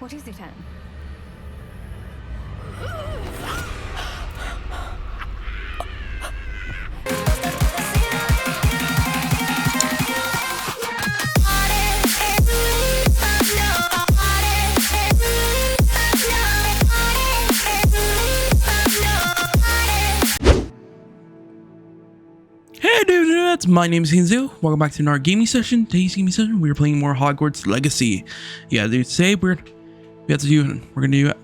What is it, Anne? Hey dudes, my name is Hinzu. Welcome back to another gaming session. Today's gaming session, we're playing more Hogwarts Legacy. Yeah, dude, today we're gonna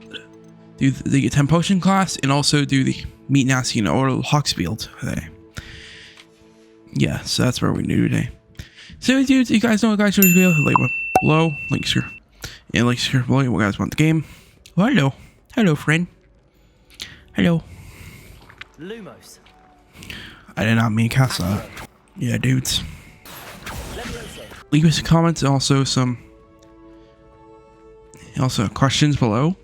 do the 10 potion class and also do the Meet Nasty or Hogsfield today. Yeah, so that's what we're gonna do today. So dudes, you guys know what guys should be like below, links here. And links here below what guys want the game. Oh, hello. Hello, friend. Hello. Lumos. I did not mean to cast that. Yeah, dudes. Leave us some comments and also questions below.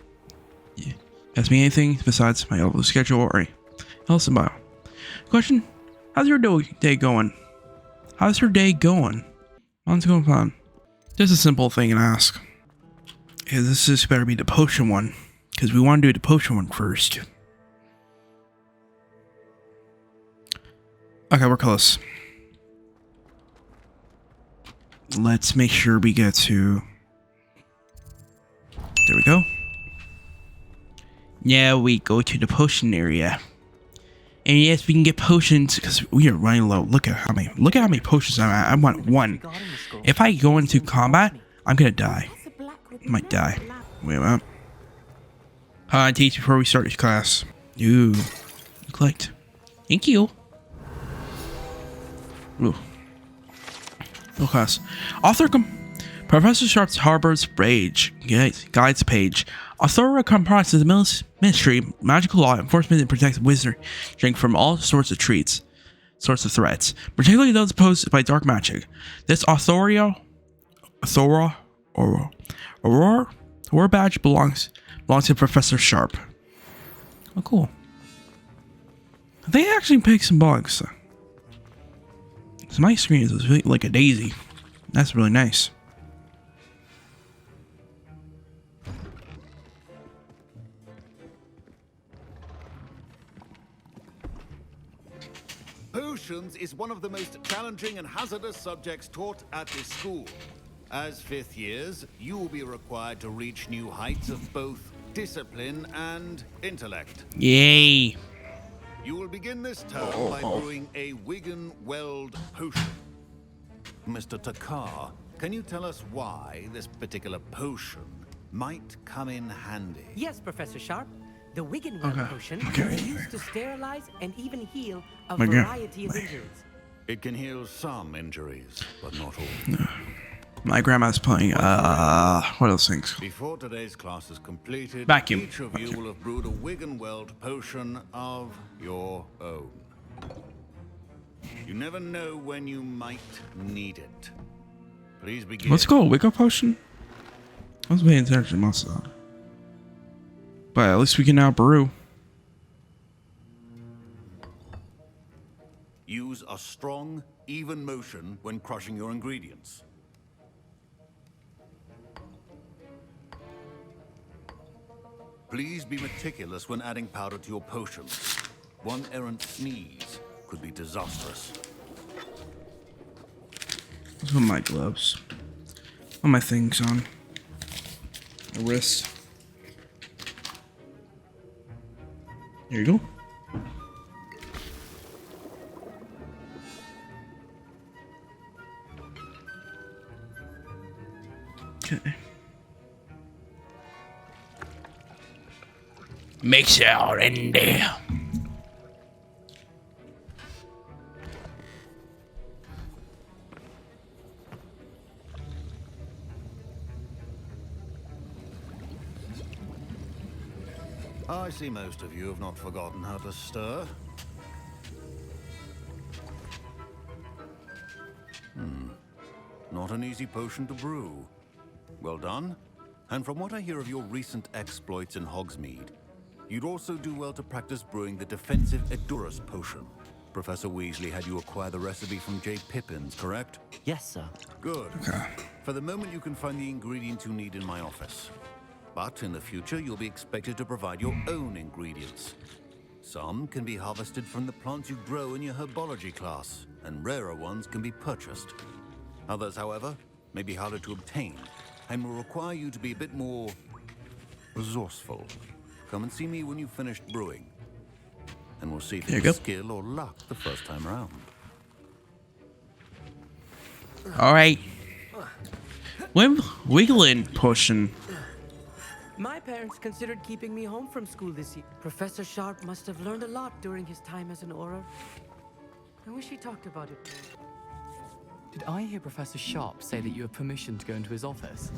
Yeah. Ask me anything besides my level schedule or anything else about. Question: how's your day going? How's your day going? How's it going on? Just a simple thing to ask. Yeah, this is better be the potion one because we want to do the potion one first. Okay, we're close. Let's make sure we get to... There we go. Now we go to the potion area. And yes, we can get potions because we are running low. Look at how many potions I'm at. I want one. If I go into combat, I'm gonna die. I might die. Wait a minute. Teach before we start this class. Ooh. Collect. Thank you. Ooh. No class. Professor Sharp's Harbor's Rage Guides page. Authority comprises the ministry, magical law, enforcement, and protects wizardry from all sorts of threats, particularly those posed by dark magic. This Aurora badge belongs to Professor Sharp. Oh, cool. They actually picked some bugs. So my screen is really like a daisy. That's really nice. Potions is one of the most challenging and hazardous subjects taught at this school. As fifth years, you will be required to reach new heights of both discipline and intellect. Yay! You will begin this term by brewing a Wiggenweld potion. Mr. Takar, can you tell us why this particular potion might come in handy? Yes, Professor Sharp. The Wiggenweld potion is used to sterilize and even heal a God. variety of injuries. It can heal some injuries, but not all. My grandma's playing, what are those things? Before today's class is completed, Vacuum. each of you will have brewed a Wiggenweld potion of your own. You never know when you might need it. Please begin. Let's go, wake up potion. I was paying attention most of that. But at least we can now brew. Use a strong, even motion when crushing your ingredients. Please be meticulous when adding powder to your potions. One errant sneeze could be disastrous. Let's put my gloves. Put my things on. My wrist. There you go. Okay. Mix it all in there. I see most of you have not forgotten how to stir. Not an easy potion to brew. Well done. And from what I hear of your recent exploits in Hogsmeade, you'd also do well to practice brewing the defensive Edurus potion. Professor Weasley had you acquire the recipe from J. Pippin's, correct? Yes, sir. Good. For the moment, you can find the ingredients you need in my office. But in the future, you'll be expected to provide your own ingredients. Some can be harvested from the plants you grow in your herbology class, and rarer ones can be purchased. Others, however, may be harder to obtain, and will require you to be a bit more resourceful. Come and see me when you've finished brewing, and we'll see if There you it's go. skill or luck the first time around. All right. Wiggling potion. My parents considered keeping me home from school this year. Professor Sharp must have learned a lot during his time as an Auror. I wish he talked about it. Did I hear Professor Sharp say that you have permission to go into his office?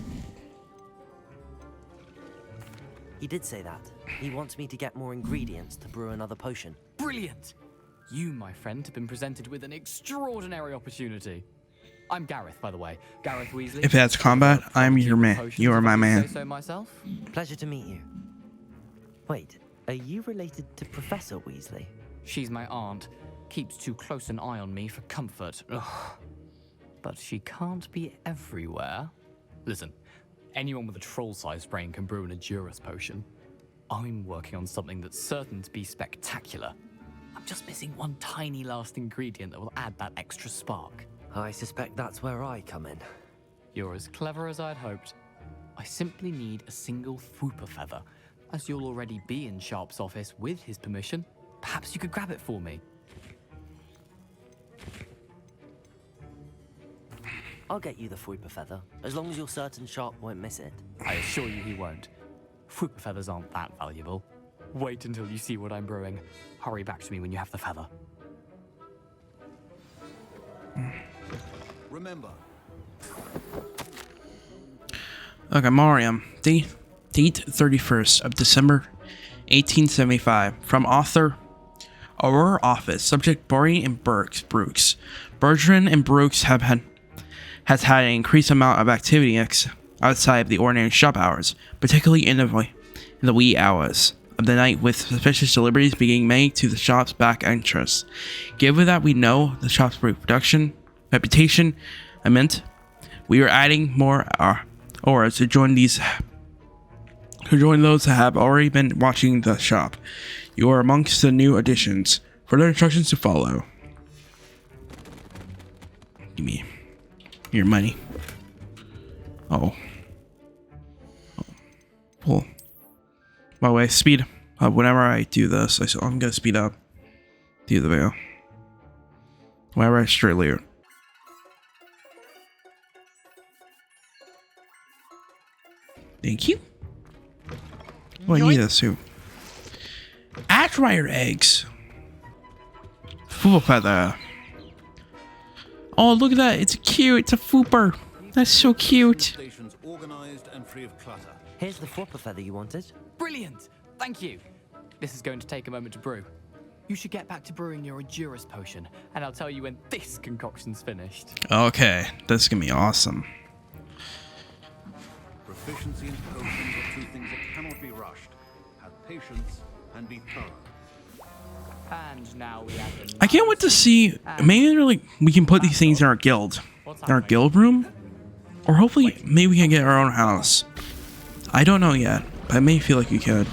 He did say that. He wants me to get more ingredients to brew another potion. Brilliant! You, my friend, have been presented with an extraordinary opportunity. I'm Gareth, by the way. Gareth Weasley. If that's combat, I'm your man. You are my man. Say so myself. Pleasure to meet you. Wait, are you related to Professor Weasley? She's my aunt. Keeps too close an eye on me for comfort. Ugh. But she can't be everywhere. Listen, anyone with a troll-sized brain can brew an Edurus potion. I'm working on something that's certain to be spectacular. I'm just missing one tiny last ingredient that will add that extra spark. I suspect that's where I come in. You're as clever as I'd hoped. I simply need a single Fwooper feather. As you'll already be in Sharp's office with his permission, perhaps you could grab it for me. I'll get you the Fwooper feather, as long as you're certain Sharp won't miss it. I assure you he won't. Fwooper feathers aren't that valuable. Wait until you see what I'm brewing. Hurry back to me when you have the feather. Remember, Okay, Mariam. Date 31st of December, 1875. From author, Aurora Office. Subject, Bory and Brooks. Bertrand and Brooks has had an increased amount of activity outside of the ordinary shop hours, particularly in the wee hours of the night, with suspicious deliveries being made to the shop's back entrance. Given that we know the shop's reputation, we are adding more auras to join those that have already been watching the shop. You are amongst the new additions. Further instructions to follow. Give me your money. Oh. Well, by the way, speed up whenever I do this. I'm gonna speed up. Do the video. Whenever I straight later. Thank you. Oh, I need this too. Atrider eggs. Fwooper feather. Oh, look at that. It's cute. It's a Fwooper. That's so cute. stations organized and free of clutter. Here's the Fwooper feather you wanted. Brilliant! Thank you. This is going to take a moment to brew. You should get back to brewing your Edurus potion, and I'll tell you when this concoction's finished. Okay, this is gonna be awesome. Proficiency in potions are two things that cannot be rushed. Have patience and be thorough. And now we have the I can't wait to see. Maybe we can put these things in our guild, room, or hopefully maybe we can get our own house. I don't know yet, but I may feel like we could.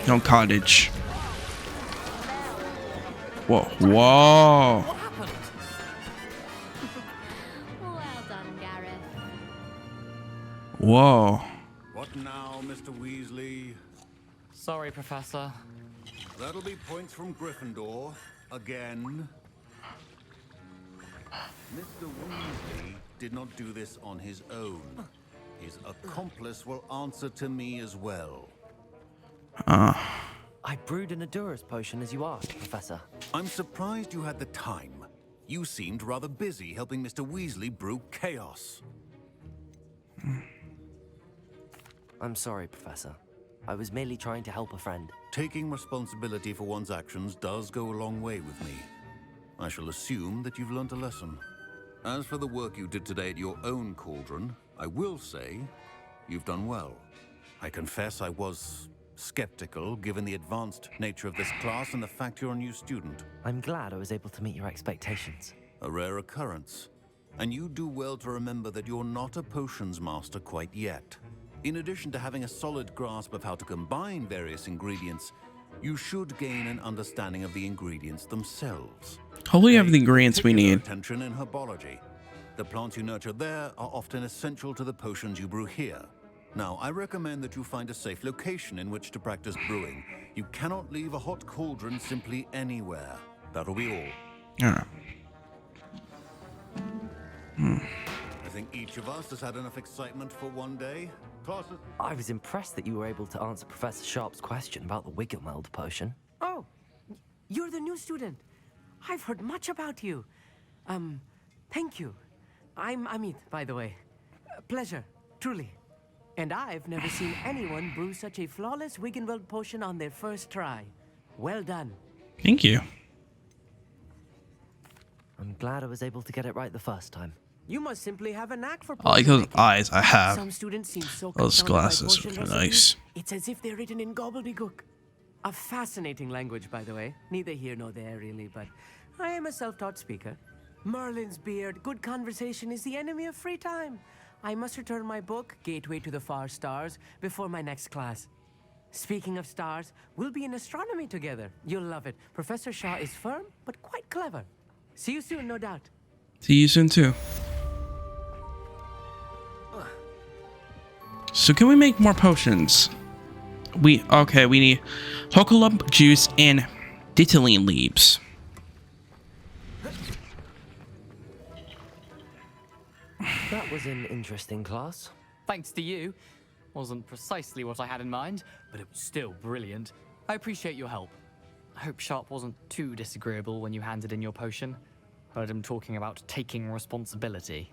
No cottage. Whoa! Whoa! What happened? Well done, Gareth. Whoa! What now, Mr. Weasley? Sorry, Professor. That'll be points from Gryffindor. Again. Mr. Weasley did not do this on his own. His accomplice will answer to me as well. I brewed an Edurus potion as you asked, Professor. I'm surprised you had the time. You seemed rather busy helping Mr. Weasley brew chaos. I'm sorry, Professor. I was merely trying to help a friend. Taking responsibility for one's actions does go a long way with me. I shall assume that you've learnt a lesson. As for the work you did today at your own cauldron, I will say you've done well. I confess I was skeptical given the advanced nature of this class and the fact you're a new student. I'm glad I was able to meet your expectations. A rare occurrence. And you do well to remember that you're not a potions master quite yet. In addition to having a solid grasp of how to combine various ingredients, you should gain an understanding of the ingredients themselves. Hopefully, we have the Pay ingredients we particular need. attention in herbology. The plants you nurture there are often essential to the potions you brew here. Now, I recommend that you find a safe location in which to practice brewing. You cannot leave a hot cauldron simply anywhere. That'll be all. Alright. I think each of us has had enough excitement for one day. Classes. I was impressed that you were able to answer Professor Sharp's question about the Wiggenweld potion. Oh, you're the new student. I've heard much about you. Thank you. I'm Amit, by the way. Pleasure, truly. And I've never seen anyone brew such a flawless Wiggenweld potion on their first try. Well done. Thank you. I'm glad I was able to get it right the first time. You must simply have a knack for I like potion those making. eyes I have. Some students seem so Those confounded by glasses potion are recipes, nice. It's as if they're written in gobbledygook. A fascinating language, by the way. Neither here nor there, really, but I am a self-taught speaker. Merlin's beard, good conversation is the enemy of free time. I must return my book, Gateway to the Far Stars, before my next class. Speaking of stars, we'll be in astronomy together. You'll love it. Professor Shaw is firm, but quite clever. See you soon, no doubt. See you soon too. So can we make more potions? We need Hokalump juice and Ditalene leaves. That was an interesting class. Thanks to you. Wasn't precisely what I had in mind, but it was still brilliant. I appreciate your help. I hope Sharp wasn't too disagreeable when you handed in your potion. Heard him talking about taking responsibility.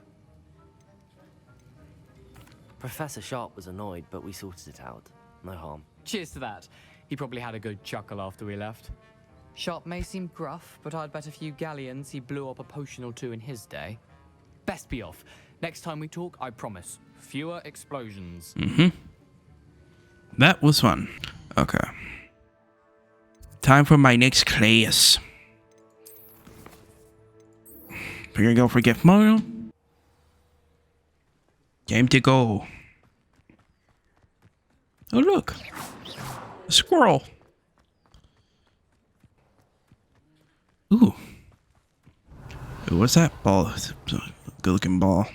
Professor Sharp was annoyed, but we sorted it out. No harm. Cheers to that. He probably had a good chuckle after we left. Sharp may seem gruff, but I'd bet a few galleons he blew up a potion or two in his day. Best be off. Next time we talk, I promise. Fewer explosions. That was fun. Okay. Time for my next class. We're gonna go for gift mode. Game to go. Oh look, a squirrel. Ooh. Ooh, what's that ball? It's a good looking ball.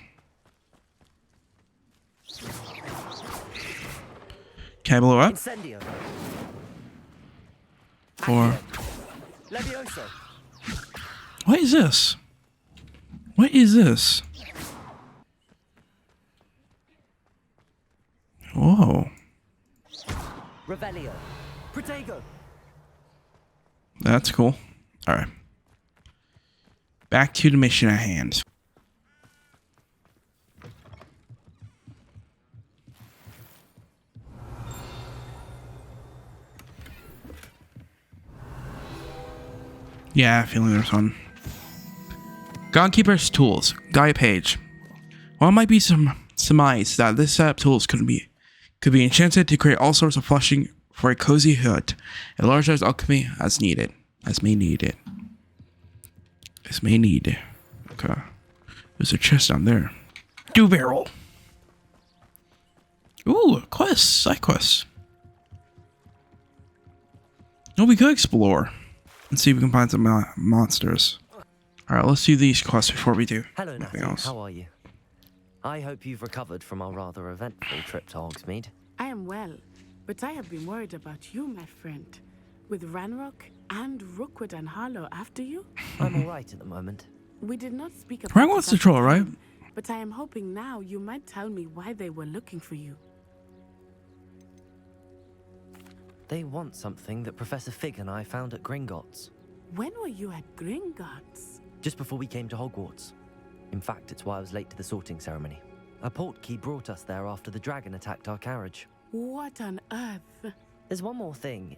Can I blow up? Incendio. Or Levioso. what is this? What is this? Whoa. Revelio. Protego. That's cool. Alright. Back to the mission at hand. Yeah, I feel like there's one. Godkeeper's tools. Guy page. While it might be some surmise that this set of tools could be enchanted to create all sorts of flushing for a cozy hut, a large size alchemy as needed. As may need it. As may need. Okay. There's a chest down there. Do barrel. Ooh, a quest. Side quest. Oh, we could explore. And see if we can find some monsters. Alright, let's do these quests before we do Hello, anything Nathan. else. How are you? I hope you've recovered from our rather eventful trip to Hogsmeade. I am well, but I have been worried about you, my friend. With Ranrock and Rookwood and Harlow after you? I'm all right at the moment. We did not speak about Ranrock's this the at troll, right? time, but I am hoping now you might tell me why they were looking for you. They want something that Professor Fig and I found at Gringotts. When were you at Gringotts? Just before we came to Hogwarts. In fact, it's why I was late to the sorting ceremony. A portkey brought us there after the dragon attacked our carriage. What on earth? There's one more thing.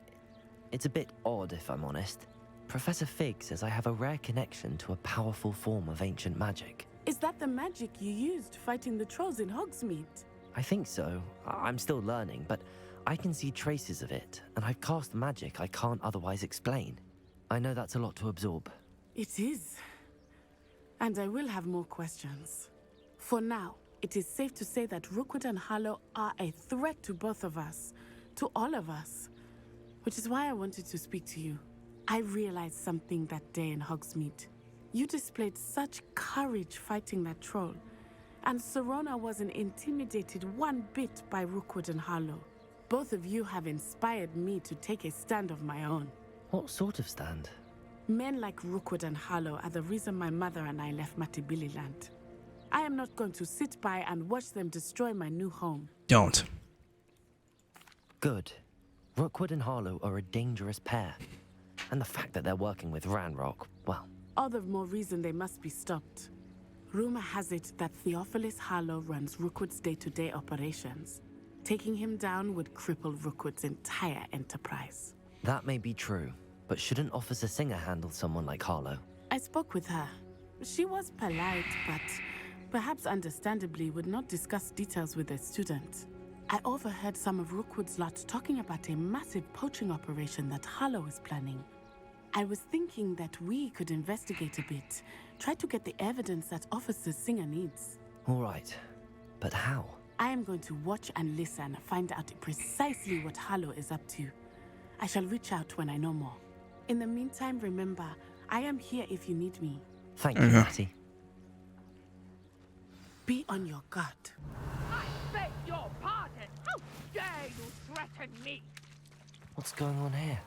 It's a bit odd, if I'm honest. Professor Fig says I have a rare connection to a powerful form of ancient magic. Is that the magic you used fighting the trolls in Hogsmeade? I think so. I'm still learning, but I can see traces of it, and I've cast magic I can't otherwise explain. I know that's a lot to absorb. It is. And I will have more questions. For now, It is safe to say that Rookwood and Harlow are a threat to both of us, to all of us. Which is why I wanted to speak to you. I realized something that day in Hogsmeade. You displayed such courage fighting that troll, and Serona wasn't intimidated one bit by Rookwood and Harlow. Both of you have inspired me to take a stand of my own. What sort of stand? Men like Rookwood and Harlow are the reason my mother and I left Matibili-land. I am not going to sit by and watch them destroy my new home. Don't. Good. Rookwood and Harlow are a dangerous pair. And the fact that they're working with Ranrock, well... All the more reason they must be stopped. Rumor has it that Theophilus Harlow runs Rookwood's day-to-day operations. Taking him down would cripple Rookwood's entire enterprise. That may be true, but shouldn't Officer Singer handle someone like Harlow? I spoke with her. She was polite, but perhaps understandably would not discuss details with a student. I overheard some of Rookwood's lot talking about a massive poaching operation that Harlow is planning. I was thinking that we could investigate a bit, try to get the evidence that Officer Singer needs. All right, but how? I am going to watch and listen, find out precisely what Harlow is up to. I shall reach out when I know more. In the meantime, remember, I am here if you need me. Thank you, Matty. Be on your guard. I beg your pardon! How dare you threaten me? What's going on here?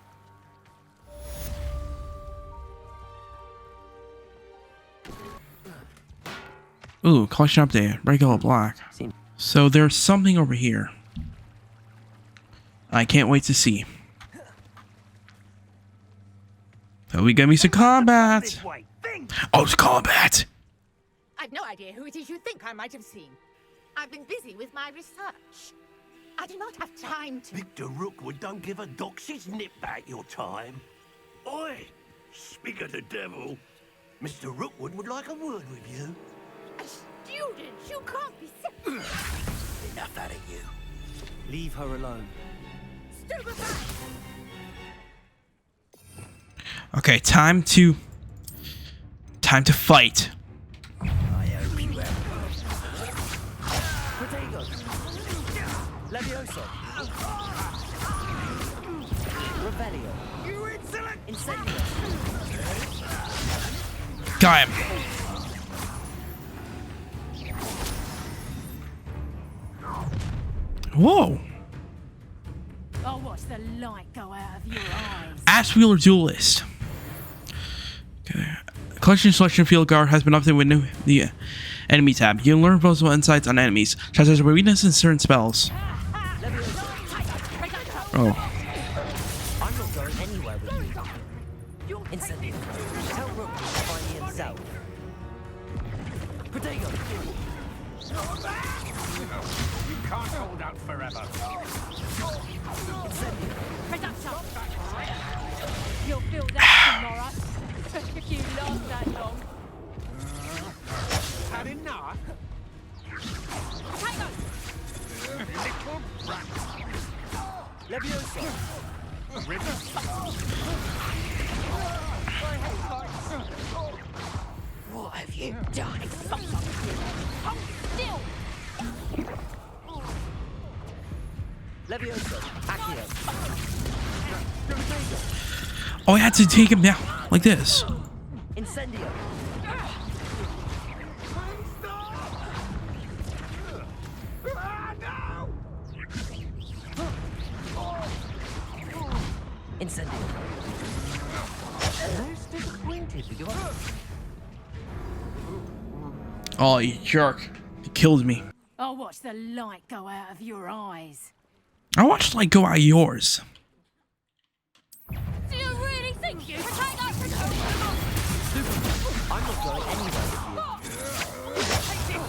Ooh, collection update. Regular black. So there's something over here. I can't wait to see. So we got me some combat. Oh, it's combat. I've no idea who it is you think I might have seen. I've been busy with my research. I do not have time to... Victor Rookwood don't give a doxy's nip back your time. Oi! Speak of the devil. Mr. Rookwood would like a word with you. A student! You can't be serious! Enough out of you. Leave her alone. Stupid man! Okay, time to fight. I hope you have. Protego! Levioso! Revelio! You insolent! Incendio! Got him. Whoa. I'll watch the light go out of your eyes. Ash Wheeler Duelist. Okay. Collection Selection Field Guard has been updated with the enemy tab. You can learn possible insights on enemies, such as weakness in certain spells. Oh. I'm not going anywhere with you. Incendio! Tell Rookwood to find me himself. Protego! You can't hold out forever. You'll feel that tomorrow. If you last that long. Had enough? Little brat. Levioso! What have you done? Hold still! Levioso! Accio! Oh, I had to take him down like this. Incendio! Incendio! Most disappointed with your... Oh, you jerk. He killed me. I'll watch the light go out of your eyes. I watched like go out of yours. Do you really think you can take that? I'm not going anywhere with you.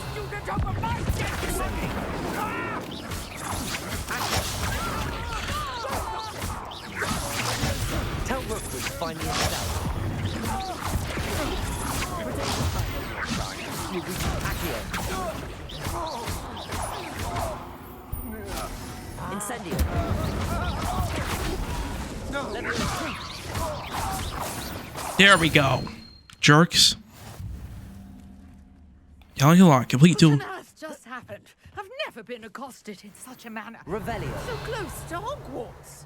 Tell Rookwood to find me himself. Accio! Incendio! There we go. Jerks. Yelling a lot. Complete duel. What on earth just happened? I've never been accosted in such a manner. Revelio. So close to Hogwarts.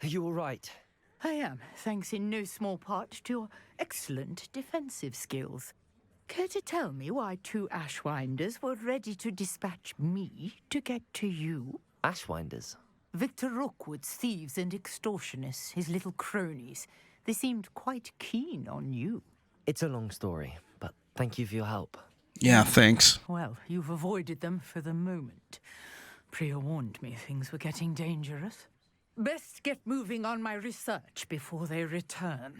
Are you all right? I am, thanks in no small part to your excellent defensive skills. Care to tell me why 2 Ashwinders were ready to dispatch me to get to you? Ashwinders. Victor Rookwood's thieves and extortionists, his little cronies. They seemed quite keen on you. It's a long story, but thank you for your help. Yeah, thanks. Well, you've avoided them for the moment. Priya warned me things were getting dangerous. Best get moving on my research before they return.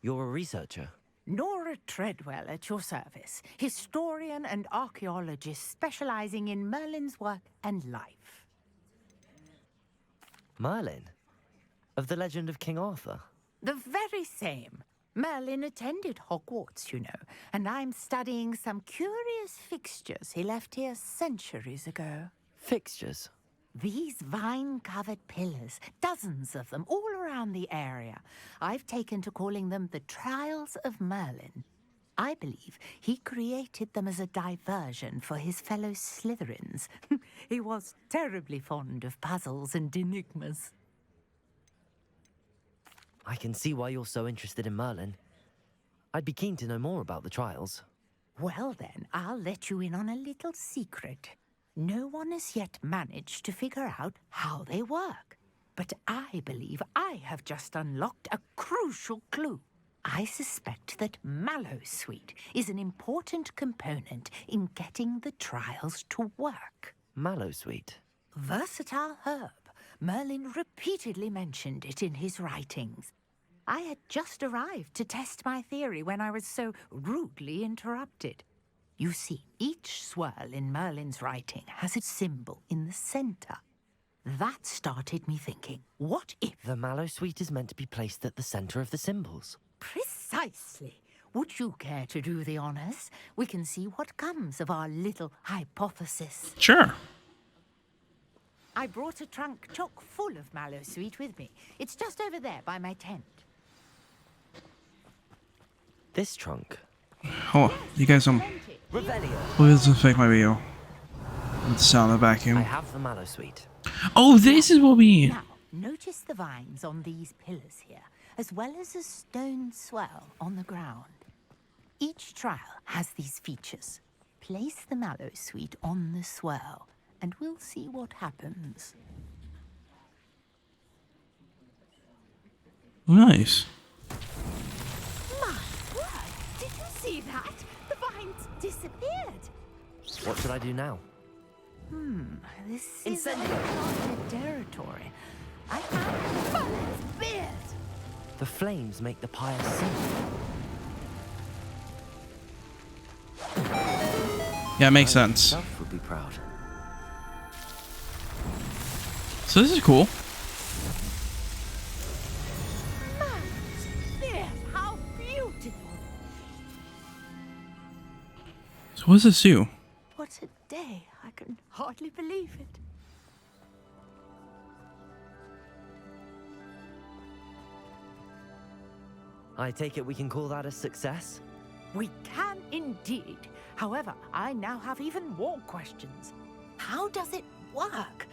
You're a researcher? Nora Treadwell at your service, historian and archaeologist specializing in Merlin's work and life. Merlin? Of the legend of King Arthur? The very same. Merlin attended Hogwarts, you know, and I'm studying some curious fixtures he left here centuries ago. Fixtures? These vine-covered pillars, dozens of them, all around the area. I've taken to calling them the Trials of Merlin. I believe he created them as a diversion for his fellow Slytherins. He was terribly fond of puzzles and enigmas. I can see why you're so interested in Merlin. I'd be keen to know more about the trials. Well then, I'll let you in on a little secret. No one has yet managed to figure out how they work. But I believe I have just unlocked a crucial clue. I suspect that Mallowsweet is an important component in getting the trials to work. Mallowsweet? Versatile herb. Merlin repeatedly mentioned it in his writings. I had just arrived to test my theory when I was so rudely interrupted. You see, each swirl in Merlin's writing has a symbol in the center. That started me thinking, what if... The Mallowsweet is meant to be placed at the center of the symbols. Precisely. Would you care to do the honors? We can see what comes of our little hypothesis. Sure. I brought a trunk chock full of Mallowsweet with me. It's just over there by my tent. This trunk? Oh, you guys Revelio. please just fake my video. With the sound of the vacuum. I have the Mallowsweet. Oh, this is what we need. Now, notice the vines on these pillars here, as well as a stone swell on the ground. Each trial has these features. Place the Mallowsweet on the swirl, and we'll see what happens. Nice. My word! Did you see that? The vines disappeared. What should I do now? This is Incendio. uncharted territory. I have Merlin's beard. The flames make the pyre sing. Yeah, it makes sense. Self would be proud. So this is cool. Merlin's beard, how beautiful. So what does this do? What a day. I can hardly believe it. I take it we can call that a success? We can indeed. However, I now have even more questions. How does it work?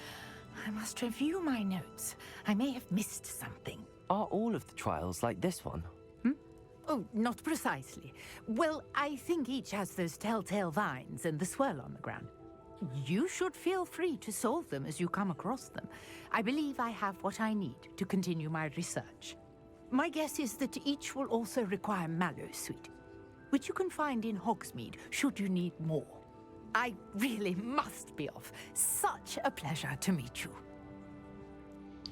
I must review my notes. I may have missed something. Are all of the trials like this one? Oh, not precisely. Well, I think each has those telltale vines and the swirl on the ground. You should feel free to solve them as you come across them. I believe I have what I need to continue my research. My guess is that each will also require Mallowsweet, which you can find in Hogsmeade should you need more. I really must be off. Such a pleasure to meet you.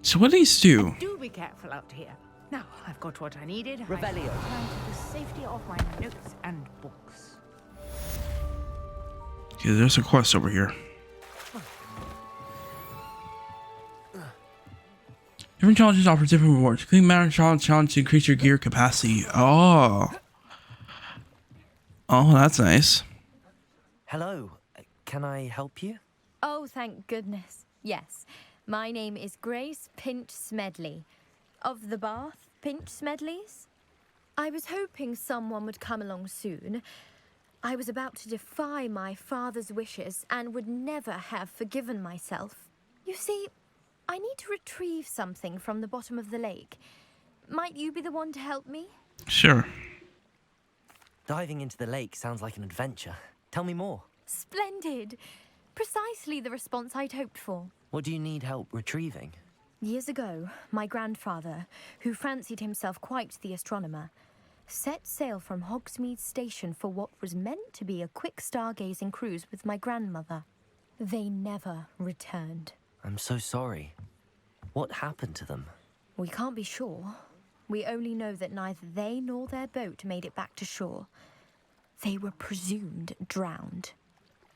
So what do these do? Do be careful out here. Now, I've got what I needed. Revelio. I return to the safety of my notes and books. Okay, there's a quest over here. Different challenges offer different rewards. Clean matter challenge to increase your gear capacity. Oh. Oh, that's nice. Hello. Can I help you? Oh, thank goodness. Yes. My name is Grace Pinch Smedley of the Bath pinch Smedleys? I was hoping someone would come along soon. I was about to defy my father's wishes and would never have forgiven myself. You see, I need to retrieve something from the bottom of the lake. Might you be the one to help me? Sure. Diving into the lake sounds like an adventure. Tell me more. Splendid. Precisely the response I'd hoped for. What do you need help retrieving? Years ago, my grandfather, who fancied himself quite the astronomer, set sail from Hogsmeade Station for what was meant to be a quick stargazing cruise with my grandmother. They never returned. I'm so sorry. What happened to them? We can't be sure. We only know that neither they nor their boat made it back to shore. They were presumed drowned.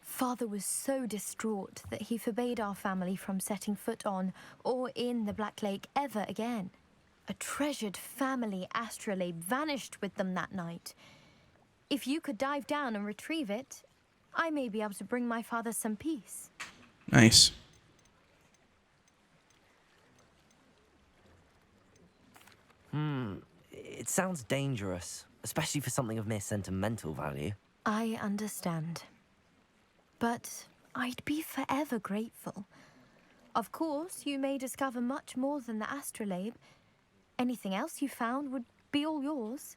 Father was so distraught that he forbade our family from setting foot on or in the Black Lake ever again. A treasured family astrolabe vanished with them that night. If you could dive down and retrieve it, I may be able to bring my father some peace. Nice. It sounds dangerous, especially for something of mere sentimental value. I understand. But I'd be forever grateful. Of course, you may discover much more than the astrolabe. Anything else you found would be all yours.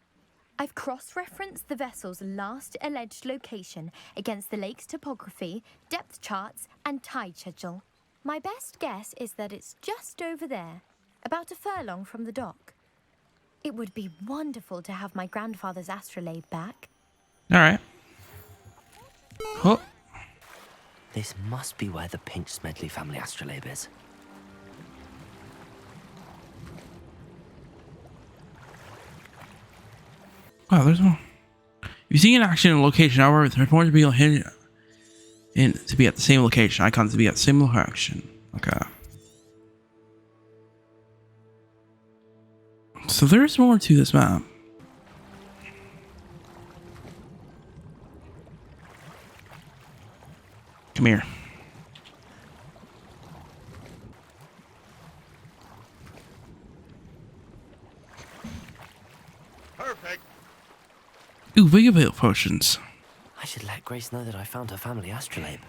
I've cross-referenced the vessel's last alleged location against the lake's topography, depth charts, and tide schedule. My best guess is that it's just over there, about a furlong from the dock. It would be wonderful to have my grandfather's astrolabe back. All right. Oh. This must be where the Pinch Smedley family astrolabe is. Wow, there's more. You see an action in a location, however, there's more to be hidden in to be at the same location. Icons to be at the same location. Okay. So there's more to this map. Come here. Perfect. Ooh, Vigavale potions. I should let Grace know that I found her family astrolabe.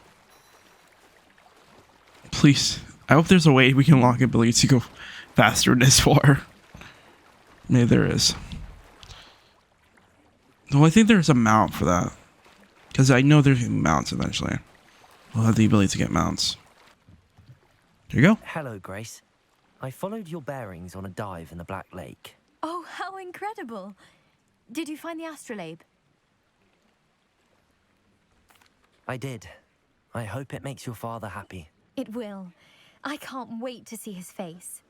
Please. I hope there's a way we can unlock ability to go faster this far. Maybe there is. Well, I think there's a mount for that. Because I know there's mounts eventually. We'll have the ability to get mounts. There you go. Hello, Grace. I followed your bearings on a dive in the Black Lake. Oh, how incredible! Did you find the astrolabe? I did. I hope it makes your father happy. It will. I can't wait to see his face.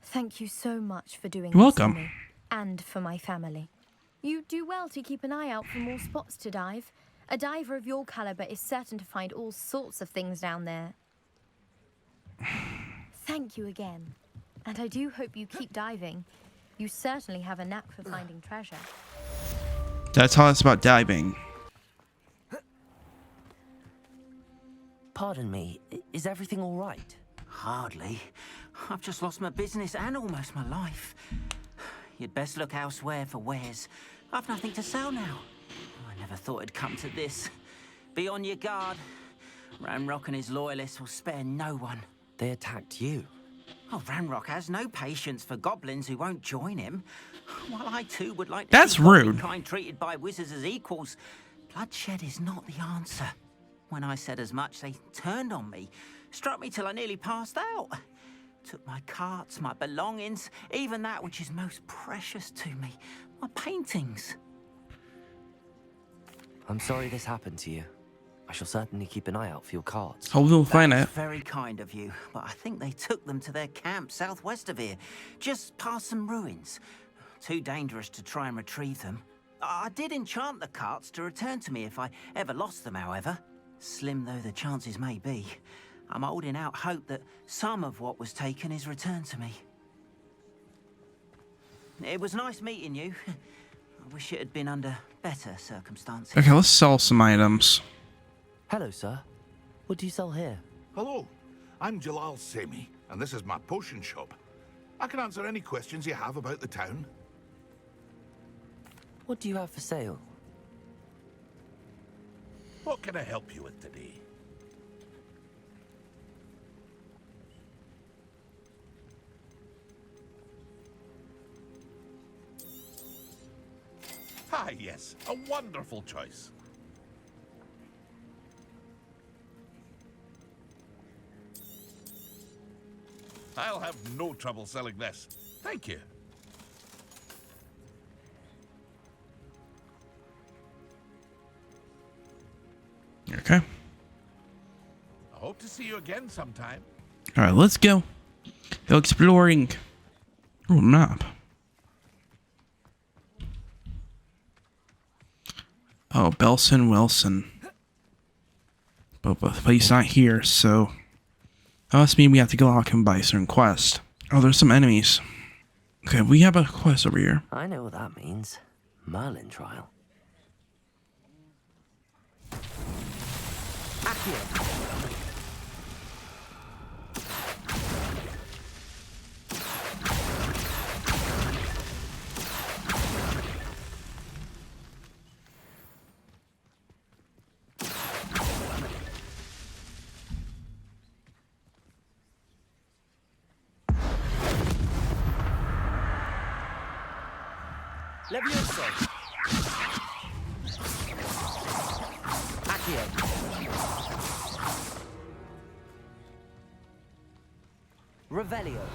Thank you so much for doing You're this for welcome. me and for my family. You do well to keep an eye out for more spots to dive. A diver of your caliber is certain to find all sorts of things down there. Thank you again. And I do hope you keep diving. You certainly have a knack for finding treasure. That's all it's about diving. Pardon me, is everything all right? Hardly. I've just lost my business and almost my life. You'd best look elsewhere for wares. I've nothing to sell now. I never thought it'd come to this. Be on your guard. Ranrock and his loyalists will spare no one. They attacked you. Oh, Ranrock has no patience for goblins who won't join him. While I too would like to That's see rude. kind treated by wizards as equals, bloodshed is not the answer. When I said as much, they turned on me, struck me till I nearly passed out. Took my carts, my belongings, even that which is most precious to me, my paintings. I'm sorry this happened to you. I shall certainly keep an eye out for your carts. Hope we'll find it. That's very kind of you, but I think they took them to their camp southwest of here, just past some ruins. Too dangerous to try and retrieve them. I did enchant the carts to return to me if I ever lost them, however. Slim though the chances may be, I'm holding out hope that some of what was taken is returned to me. It was nice meeting you. I wish it had been under better circumstances. Okay, let's sell some items. Hello, sir. What do you sell here? Hello, I'm Jalal Semi, and this is my potion shop. I can answer any questions you have about the town. What do you have for sale? What can I help you with today? Ah, yes, a wonderful choice. I'll have no trouble selling this. Thank you. Okay. I hope to see you again sometime. All right, let's go. Go exploring. Oh, map. Oh, Belson Wilson. But he's not here, so that must mean we have to go out and buy a certain quest. Oh, there's some enemies. Okay, we have a quest over here. I know what that means. Merlin trial. Accio. Levioso. Accio. Revelio.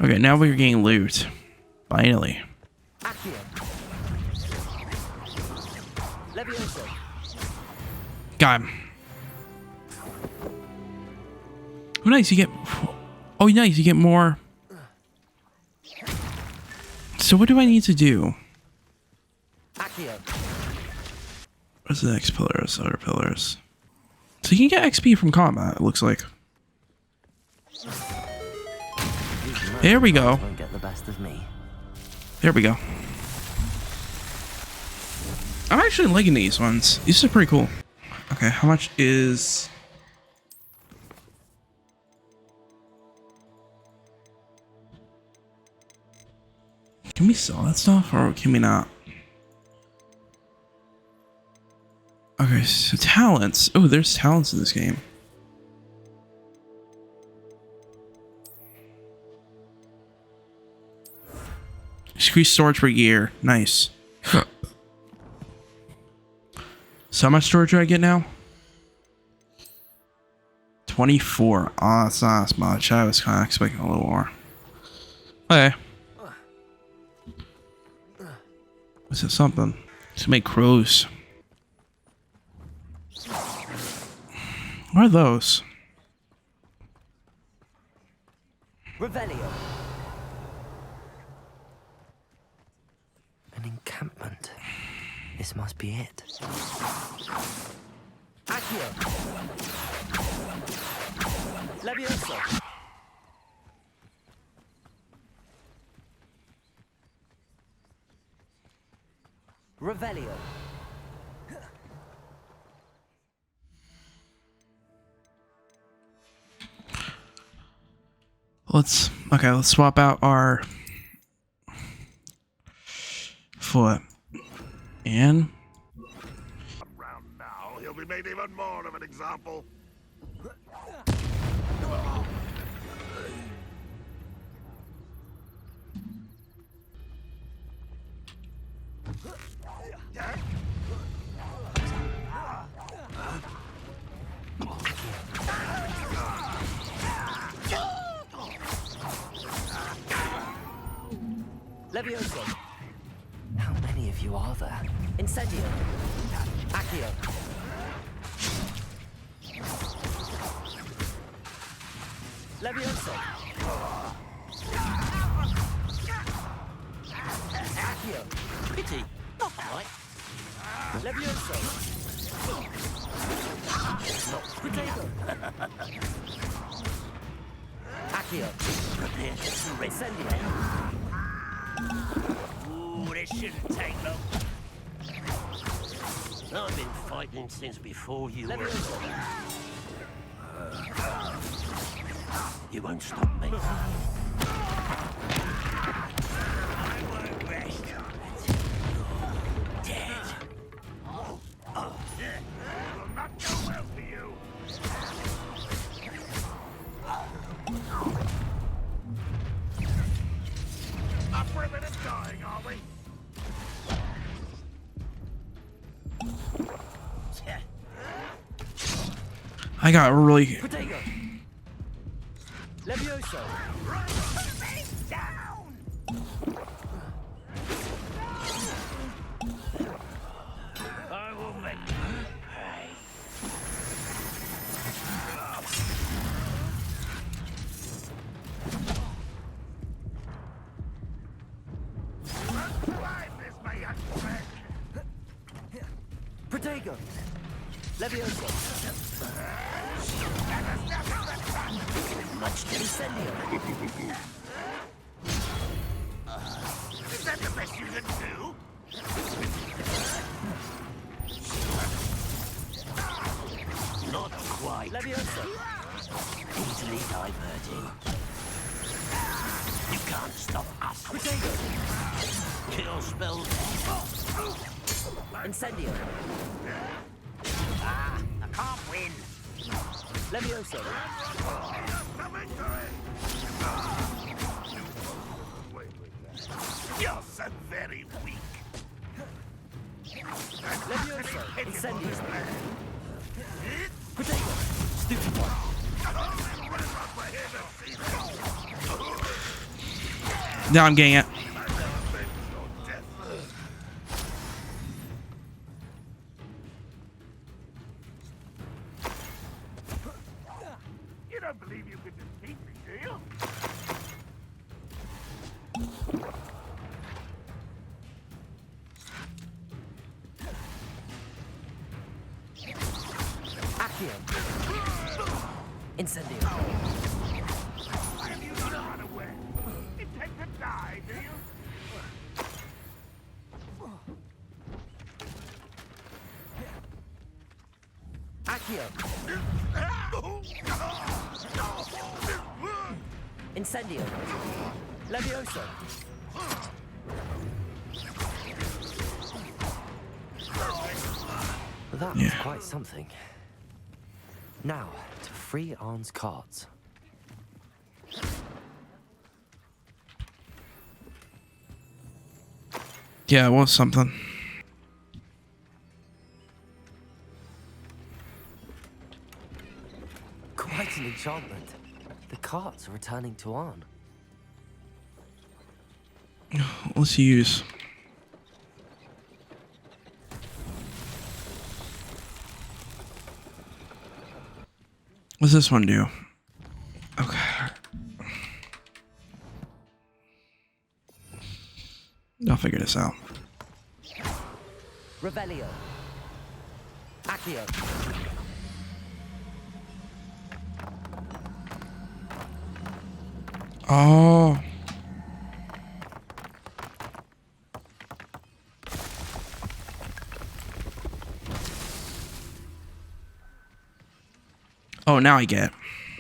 Okay, now we're getting loot. Finally. Accio. Levioso. Got him. Oh, nice. You get. Oh, nice. You get more. So what do I need to do? Accio. What's the next pillars? Other pillars. So you can get XP from combat, it looks like. There we go. Won't get the best of me. There we go. I'm actually liking these ones. These are pretty cool. Okay, how much is... Can we sell that stuff or can we not? Okay, so talents. Oh, there's talents in this game. Increased storage per year. Nice. So how much storage do I get now? 24. Oh, that's not as much. I was kind of expecting a little more. Okay. Is it something? Let's make crows. What are those? Revelio. An encampment. This must be it. Accio. Levioso. Revelio. Let's swap out our foot and Around now, he'll be made even more of an example. Levioso. How many of you are there? Incendio. Accio. Levioso. Accio. Pity. Not right. Levioso. Not potato. Accio. Incendio. Ooh, this shouldn't take long. I've been fighting since before you were. You won't stop me. I won't rest. Dead. Oh, yeah. It will not go well for you. Up for a bit of dying, are we? I got really. Protego. Levioso. Down! I will make you pay. Survive this, my young friend. Protego. Levioso. Much incendio. Is that the best you can do? Not quite. Levioso. Easily diverted. You can't stop us. Protego. Kill spell. Incendio. Ah, I can't win. Levioso. You're so very weak. Levioso. Incendio. Protego. Stupid one. Now I'm getting it. You don't believe you can defeat me, do you? Accio. Incendio. Why have you not run away? Intend to die, do you? Accio. Incendio. Levioso. That was quite something. Now, to free Arn's cards. Yeah, it was something. Quite an enchantment. The carts are returning to Arn. Let's use. What's this one do? Okay. I'll figure this out. Revelio. Accio. Oh. Oh, now I get it.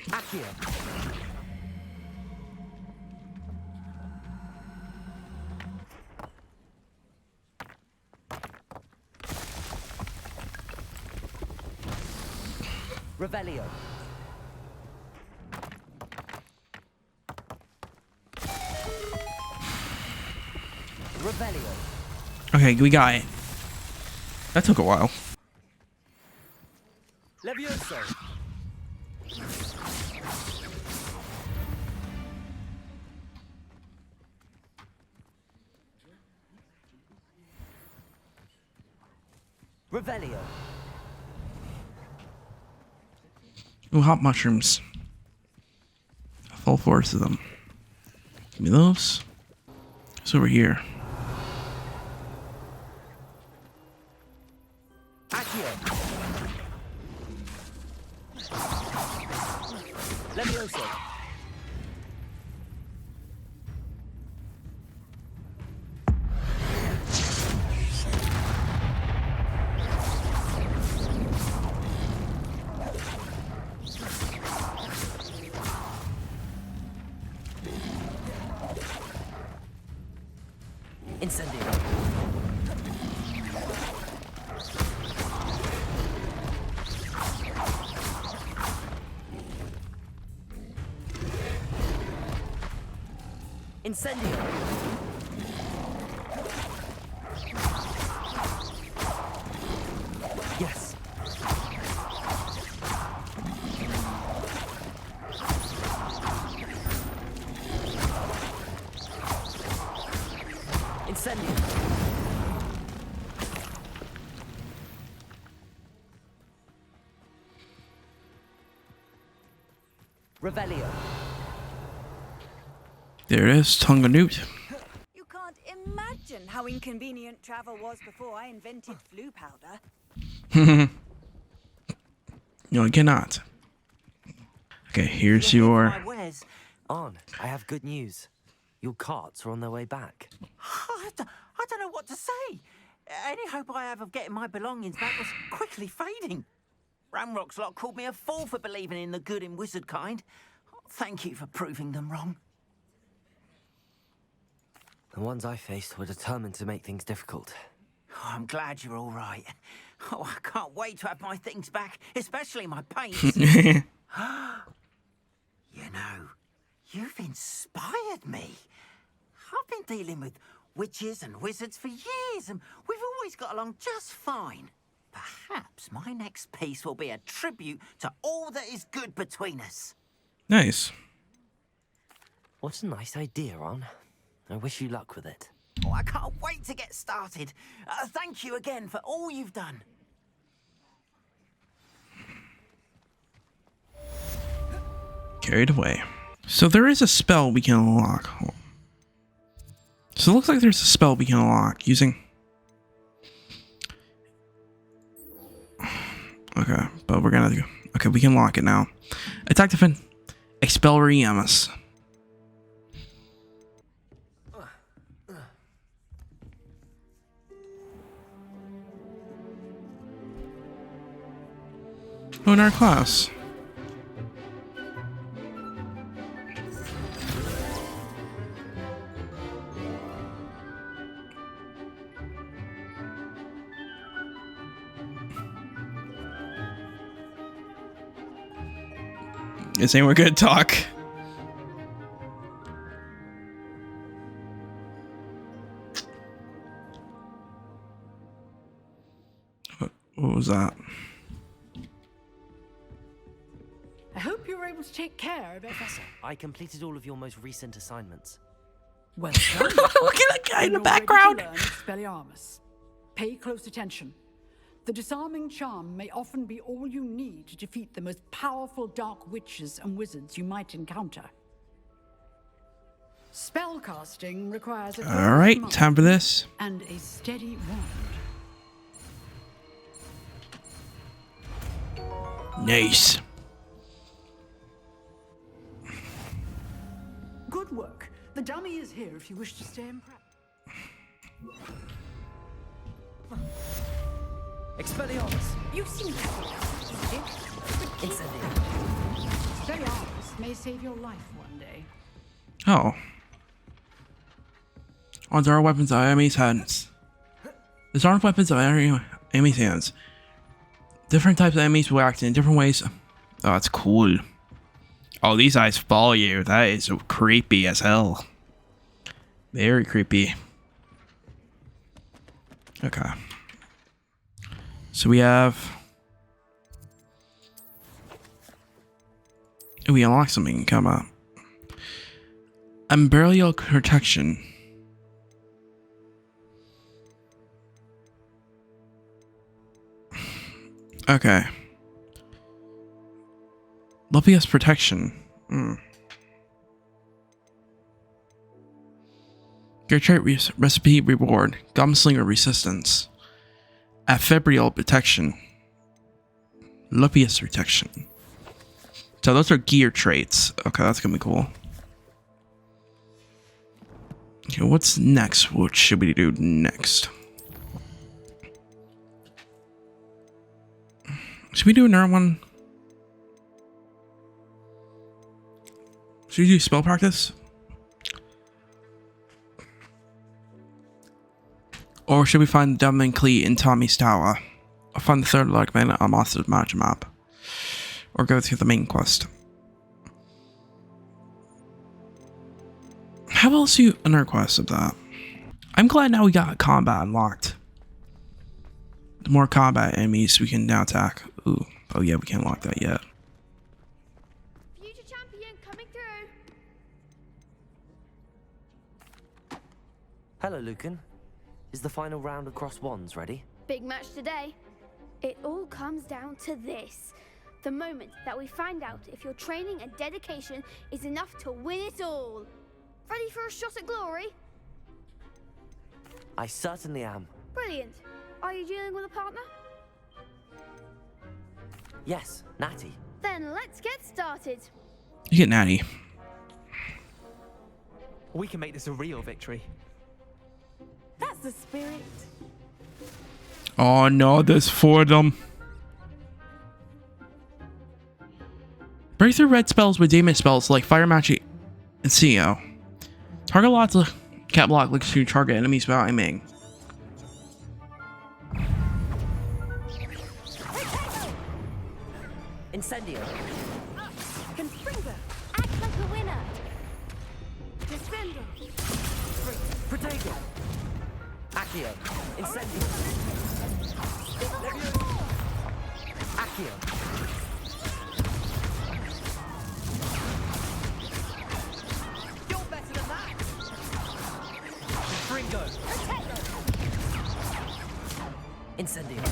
Accio. Revelio. Revelio. Okay, we got it. That took a while. Levioso. Revelio. Ooh, hot mushrooms. A full force of them. Give me those. It's over here. Accio. Levioso. Incendio. Incendio. Yes. Incendio. Revelio. There it is, Tonganute. You can't imagine how inconvenient travel was before I invented flu powder. No, I cannot. Okay, here's your... My wares. On, I have good news. Your carts are on their way back. I don't know what to say. Any hope I have of getting my belongings back was quickly fading. Ramrock's lot called me a fool for believing in the good in wizard kind. Thank you for proving them wrong. The ones I faced were determined to make things difficult. Oh, I'm glad you're all right. Oh, I can't wait to have my things back, especially my paints. You know, you've inspired me. I've been dealing with witches and wizards for years, and we've always got along just fine. Perhaps my next piece will be a tribute to all that is good between us. Nice. What a nice idea, Ron. I wish you luck with it. Oh, I can't wait to get started. Thank you again for all you've done. Carried away. So there is a spell we can unlock. So it looks like there's a spell we can unlock using... Okay, but we're gonna do... Okay, we can lock it now. Attack defend. Expelliarmus. Oh, in our class. Is anyone gonna talk? What was that? I hope you were able to take care of it. Professor, I completed all of your most recent assignments. Well done. Look at that guy in the You're ready to background. learn Expelliarmus. Pay close attention. The disarming charm may often be all you need to defeat the most powerful dark witches and wizards you might encounter. Spellcasting requires a All right, time for this. and a steady wand. Nice. Good work. The dummy is here if you wish to stay in practice. Expelliarmus! You seem to have Incendio. Expelliarmus may save your life one day. Oh. On our weapons of enemy's hands. Disarmed weapons of enemy's hands. Different types of enemies will act in different ways. Oh, that's cool. Oh, these eyes follow you. That is so creepy as hell. Very creepy. Okay. So we have... We unlock something. Come on. Umbrellial protection. Okay. Lupius protection. Your trait recipe reward. Gumslinger resistance. Ephebrial protection. Lupius protection. So those are gear traits. Okay, that's gonna be cool. Okay, what's next? What should we do next? Should we do another one? Should we do spell practice? Or should we find Dublin Cleat in Tommy's Tower? Or find the third Lurkman on Monster's Magic Map? Or go through the main quest? How else do you another quest of that? I'm glad now we got combat unlocked. The more combat enemies we can now attack. Ooh. Oh yeah, we can't unlock that yet. Future champion coming through. Hello, Lucan. Is the final round of Cross Wands ready? Big match today. It all comes down to this. The moment that we find out if your training and dedication is enough to win it all. Ready for a shot at glory? I certainly am. Brilliant. Are you dealing with a partner? Yes, Natty. Then let's get started. You get Natty. We can make this a real victory. That's the spirit. Oh no, there's 4 of them. Breakthrough red spells with damage spells like Fire Magic and CEO. Target lots of cat block looks to target enemies without aiming. Incendio. Confringo. Act like a winner. Descendo. Protego. Accio. Incendio. Accio. You're better than that. Fringo. Incendio.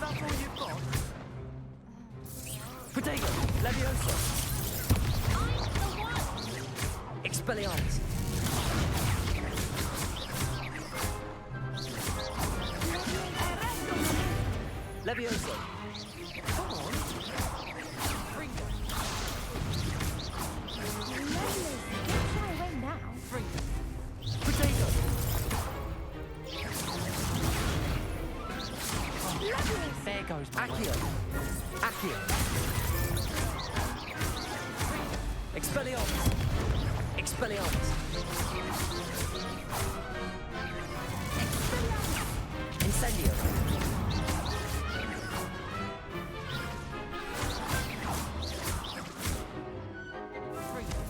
That's all you've got. Protego. Levioso. Expelliarmus. Levioso. Come on. Fringo. Get away now. Fringo. Protego. There goes my Accio. Accio. Expelliarmus. Expelliarmus. Incendio.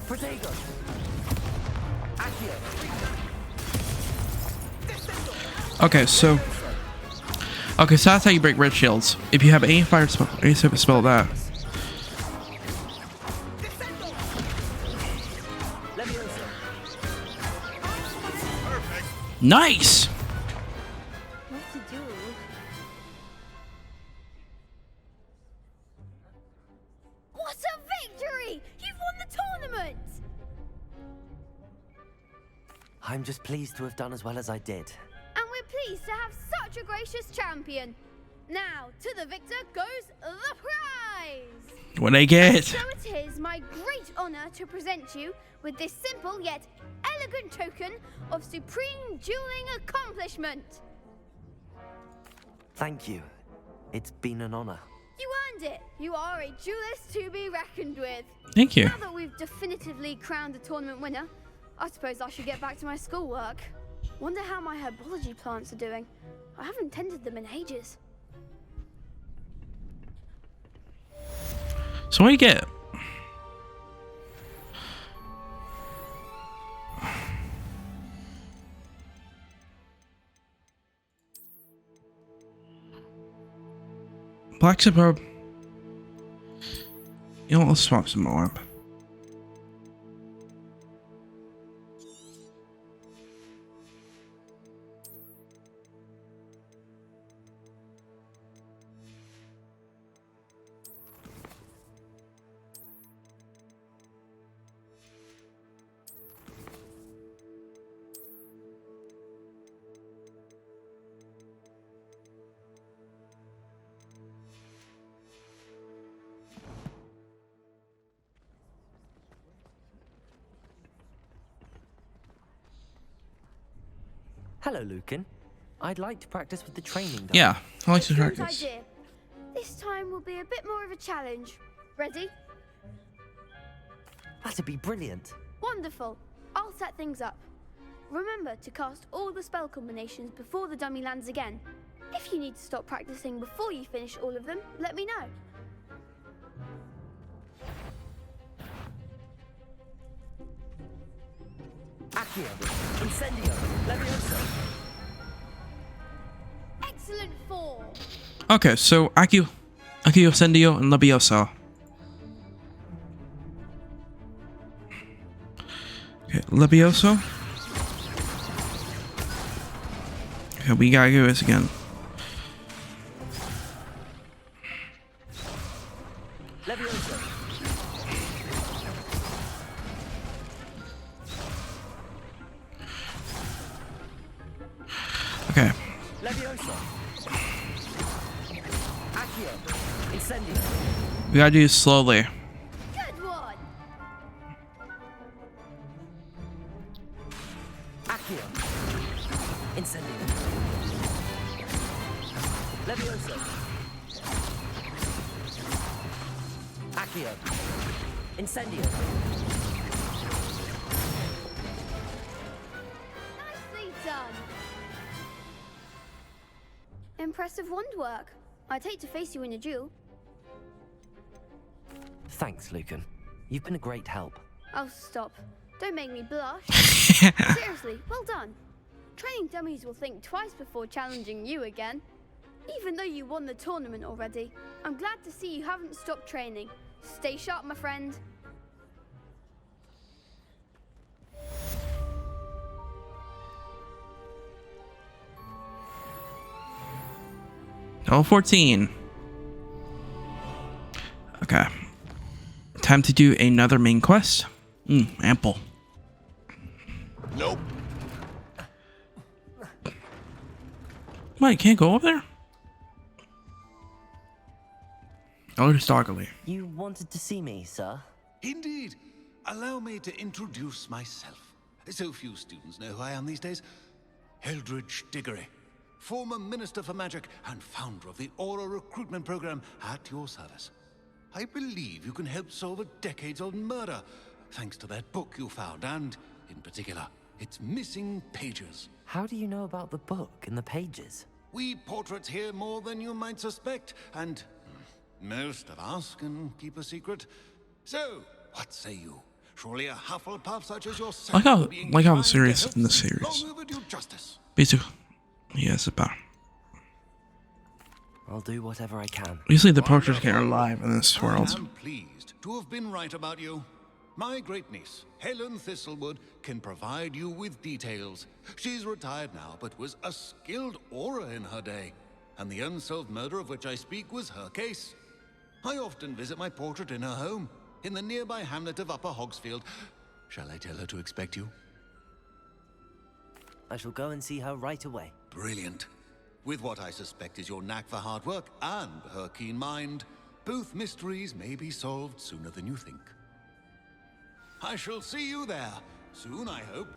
Protego. Accio. Okay, so that's how you break red shields. If you have any fire spell, any type of spell that. Nice. What to do? What a victory! You've won the tournament! I'm just pleased to have done as well as I did. And we're pleased to have such a gracious champion. Now, to the victor goes the prize! What I get? So it is my great honor to present you with this simple yet elegant token of supreme dueling accomplishment. Thank you. It's been an honor. You earned it. You are a duelist to be reckoned with. Thank you. Now that we've definitively crowned the tournament winner, I suppose I should get back to my schoolwork. Wonder how my herbology plants are doing. I haven't tended them in ages. So what do you get? Black Suburb. You know, let's swap some more up. Hello, Lucan. I'd like to practice with the training dog. Yeah, I like to Excellent practice. idea. This time will be a bit more of a challenge. Ready? That'd be brilliant. Wonderful. I'll set things up. Remember to cast all the spell combinations before the dummy lands again. If you need to stop practicing before you finish all of them, let me know. Accio, Incendio, Levioso. Excellent form. Okay, so Accio, Incendio, and Levioso. Okay, Levioso. Okay, we gotta do this again. Levioso. Okay. Levioso. Accio, Incendio. We gotta do this slowly. Good one. Accio, Incendio. Levioso. Accio, Incendio. Nicely done. Impressive wand work. I'd hate to face you in a duel. Thanks, Lucan. You've been a great help. Oh, stop. Don't make me blush. Seriously, well done. Training dummies will think twice before challenging you again. Even though you won the tournament already, I'm glad to see you haven't stopped training. Stay sharp, my friend. Level 14. Okay. Time to do another main quest. Ample. Nope. What, you can't go over there? Elder Stockley. You wanted to see me, sir? Indeed. Allow me to introduce myself. So few students know who I am these days. Eldridge Diggory, former Minister for Magic and founder of the Aura Recruitment Program, at your service. I believe you can help solve a decades-old murder, thanks to that book you found, and, in particular, its missing pages. How do you know about the book and the pages? We portraits hear more than you might suspect, and most of us can keep a secret. So, what say you? Surely a Hufflepuff such as yourself Like how the series in this series. Basically, yes, about. I'll do whatever I can. Usually the portraits get alive in this world. I am pleased to have been right about you. My great niece, Helen Thistlewood, can provide you with details. She's retired now, but was a skilled aura in her day. And the unsolved murder of which I speak was her case. I often visit my portrait in her home, in the nearby hamlet of Upper Hogsfield. Shall I tell her to expect you? I shall go and see her right away. Brilliant. With what I suspect is your knack for hard work and her keen mind, both mysteries may be solved sooner than you think. I shall see you there, soon I hope.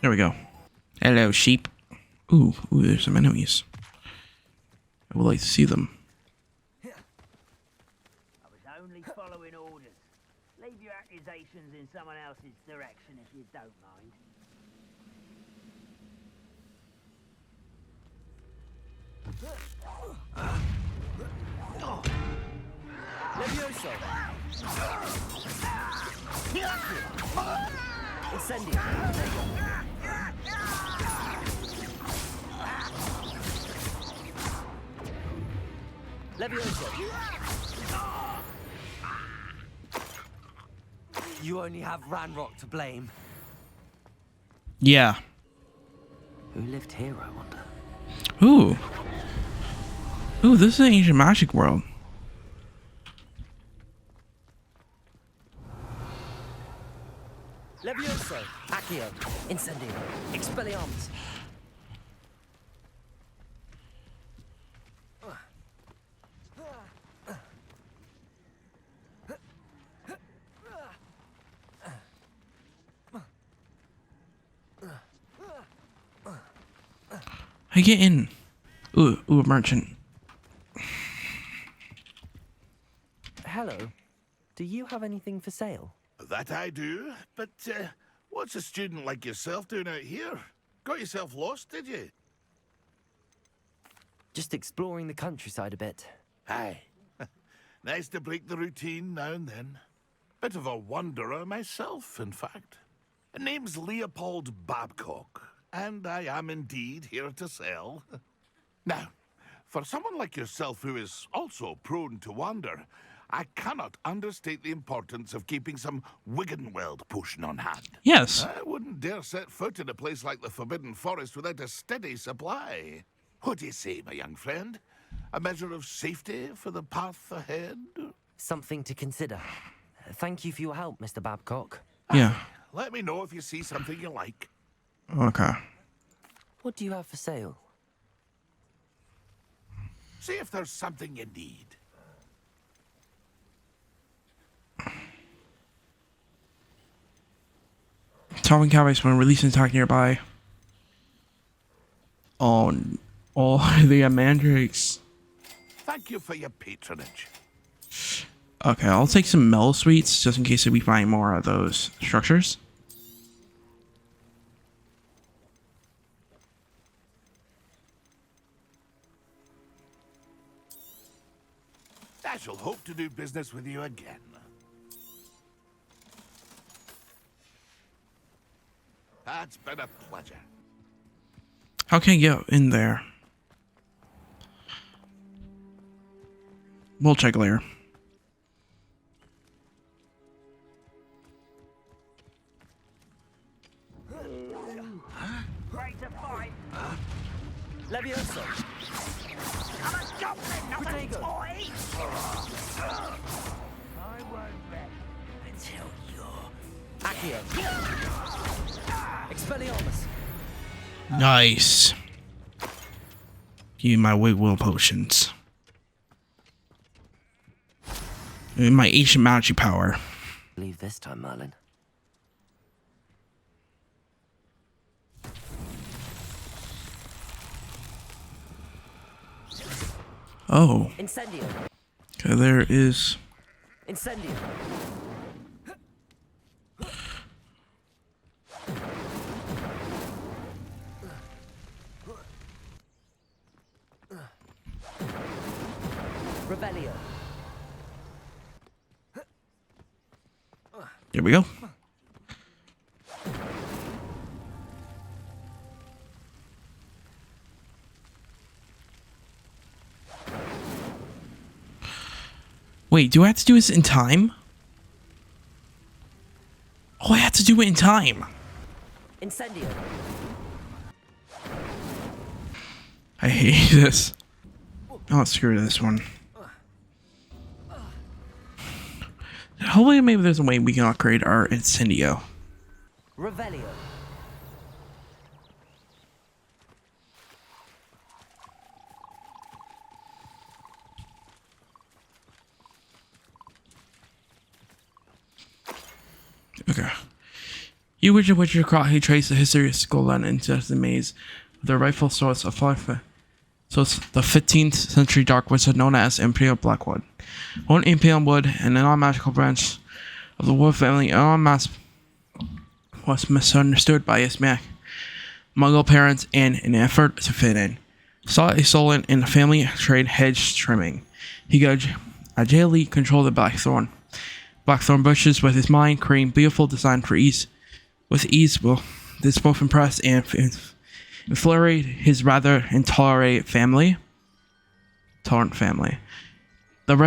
There we go. Hello, sheep. Ooh, there's some enemies. I would like to see them. I was only following orders. Leave your accusations in someone else's direction if you don't mind. Levioso! Incendio! Levioso! You only have Ranrock to blame. Yeah. Who lived here, I wonder? Ooh. Ooh, this is an ancient magic world. Levioso, Accio, Incendio, Expelliarmus. Hey, get in. Ooh, a merchant. Hello. Do you have anything for sale? That I do, but what's a student like yourself doing out here? Got yourself lost, did you? Just exploring the countryside a bit. Aye. Nice to break the routine now and then. Bit of a wanderer myself, in fact. Name's Leopold Babcock, and I am indeed here to sell. Now, for someone like yourself who is also prone to wander, I cannot understate the importance of keeping some Wiggenweld potion on hand. Yes. I wouldn't dare set foot in a place like the Forbidden Forest without a steady supply. What do you say, my young friend? A measure of safety for the path ahead? Something to consider. Thank you for your help, Mr. Babcock. Yeah. Let me know if you see something you like. Okay. What do you have for sale? See if there's something you need. Tarwin Cavies when releasing attack nearby. On all the mandrakes. Thank you for your patronage. Okay, I'll take some Mellow Sweets just in case we find more of those structures. I shall hope to do business with you again. That's been a pleasure. How can I get in there? We'll check later. Ready to fight? Levioso. I'm a goblin, not a Protego. toy! I won't rest until you're... Accio. Expelliarmus. Nice. Give me my Wigwell potions. And my ancient magic power. Leave this time, Merlin. Oh. Incendio. Okay, there is. Incendio. Revelio. Here we go. Wait, do I have to do this in time? Oh, I have to do it in time. Incendio. I hate this. Oh, screw this one. Hopefully, maybe there's a way we can upgrade our Incendio. Revelio. Okay. You Witcher Croc, he traced the history of Scotland into the maze with the rightful source of life. So it's the 15th century dark wizard known as Imperial Blackwood. One Imperial Wood and a non-magical branch of the Wood family, Mass was misunderstood by his Mongol parents and, in an effort to fit in, saw a soul in the family trade hedge trimming. He could agilely control the blackthorn bushes with his mind, creating beautiful design for ease. With ease, this both impressed and infuriated his rather intolerant family. The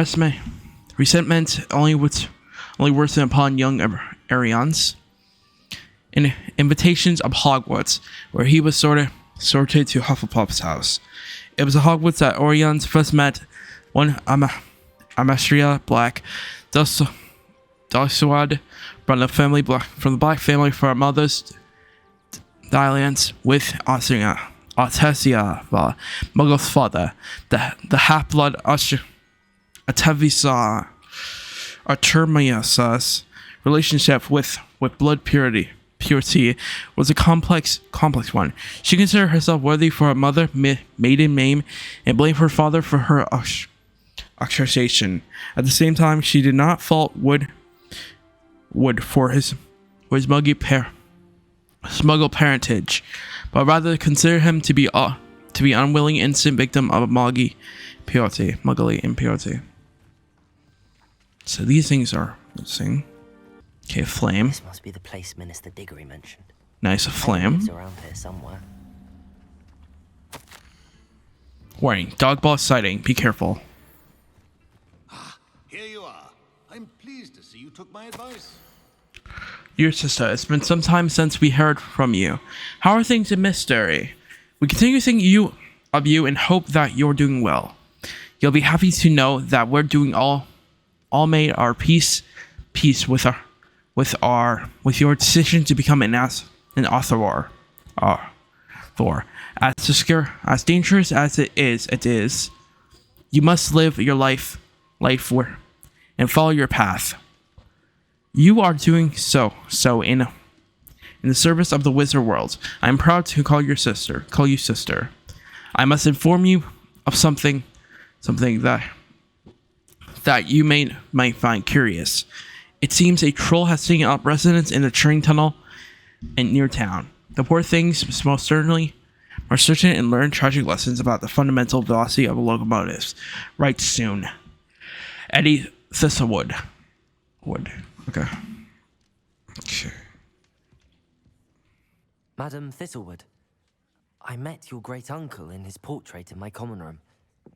resentment only worsened upon young Arians invitations of Hogwarts, where he was sorted to Hufflepuff's house. It was a Hogwarts that Orions first met one Amastria Black, Doswad from the Black family for a mother's dalliance with Artesia, Muggle's father, the half-blood Atevisa Artemia's relationship with blood purity was a complex one. She considered herself worthy for her mother, maiden name, and blamed her father for her accusation. At the same time, she did not fault Wood for his smuggle parentage, but rather considered him to be unwilling innocent victim of a muggly impurity. So these things are missing. Okay, flame. This must be the place Minister Diggory mentioned. Nice, a flame. Lives around here somewhere. Warning, dog boss sighting. Be careful. Here you are. I'm pleased to see you took my advice. Dear sister, it's been some time since we heard from you. How are things in Mystery? We continue to think of you and hope that you're doing well. You'll be happy to know that we're doing all made our peace with your decision to become an author. As dangerous as it is, you must live your life and follow your path. You are doing so in the service of the wizard world. I am proud to call you sister. I must inform you of something that you might find curious. It seems a troll has taken up residence in the train tunnel near town. The poor things most certainly are certain and learn tragic lessons about the fundamental velocity of locomotives. Right soon. Eddie Thistlewood. Okay. Madam Thistlewood, I met your great uncle in his portrait in my common room.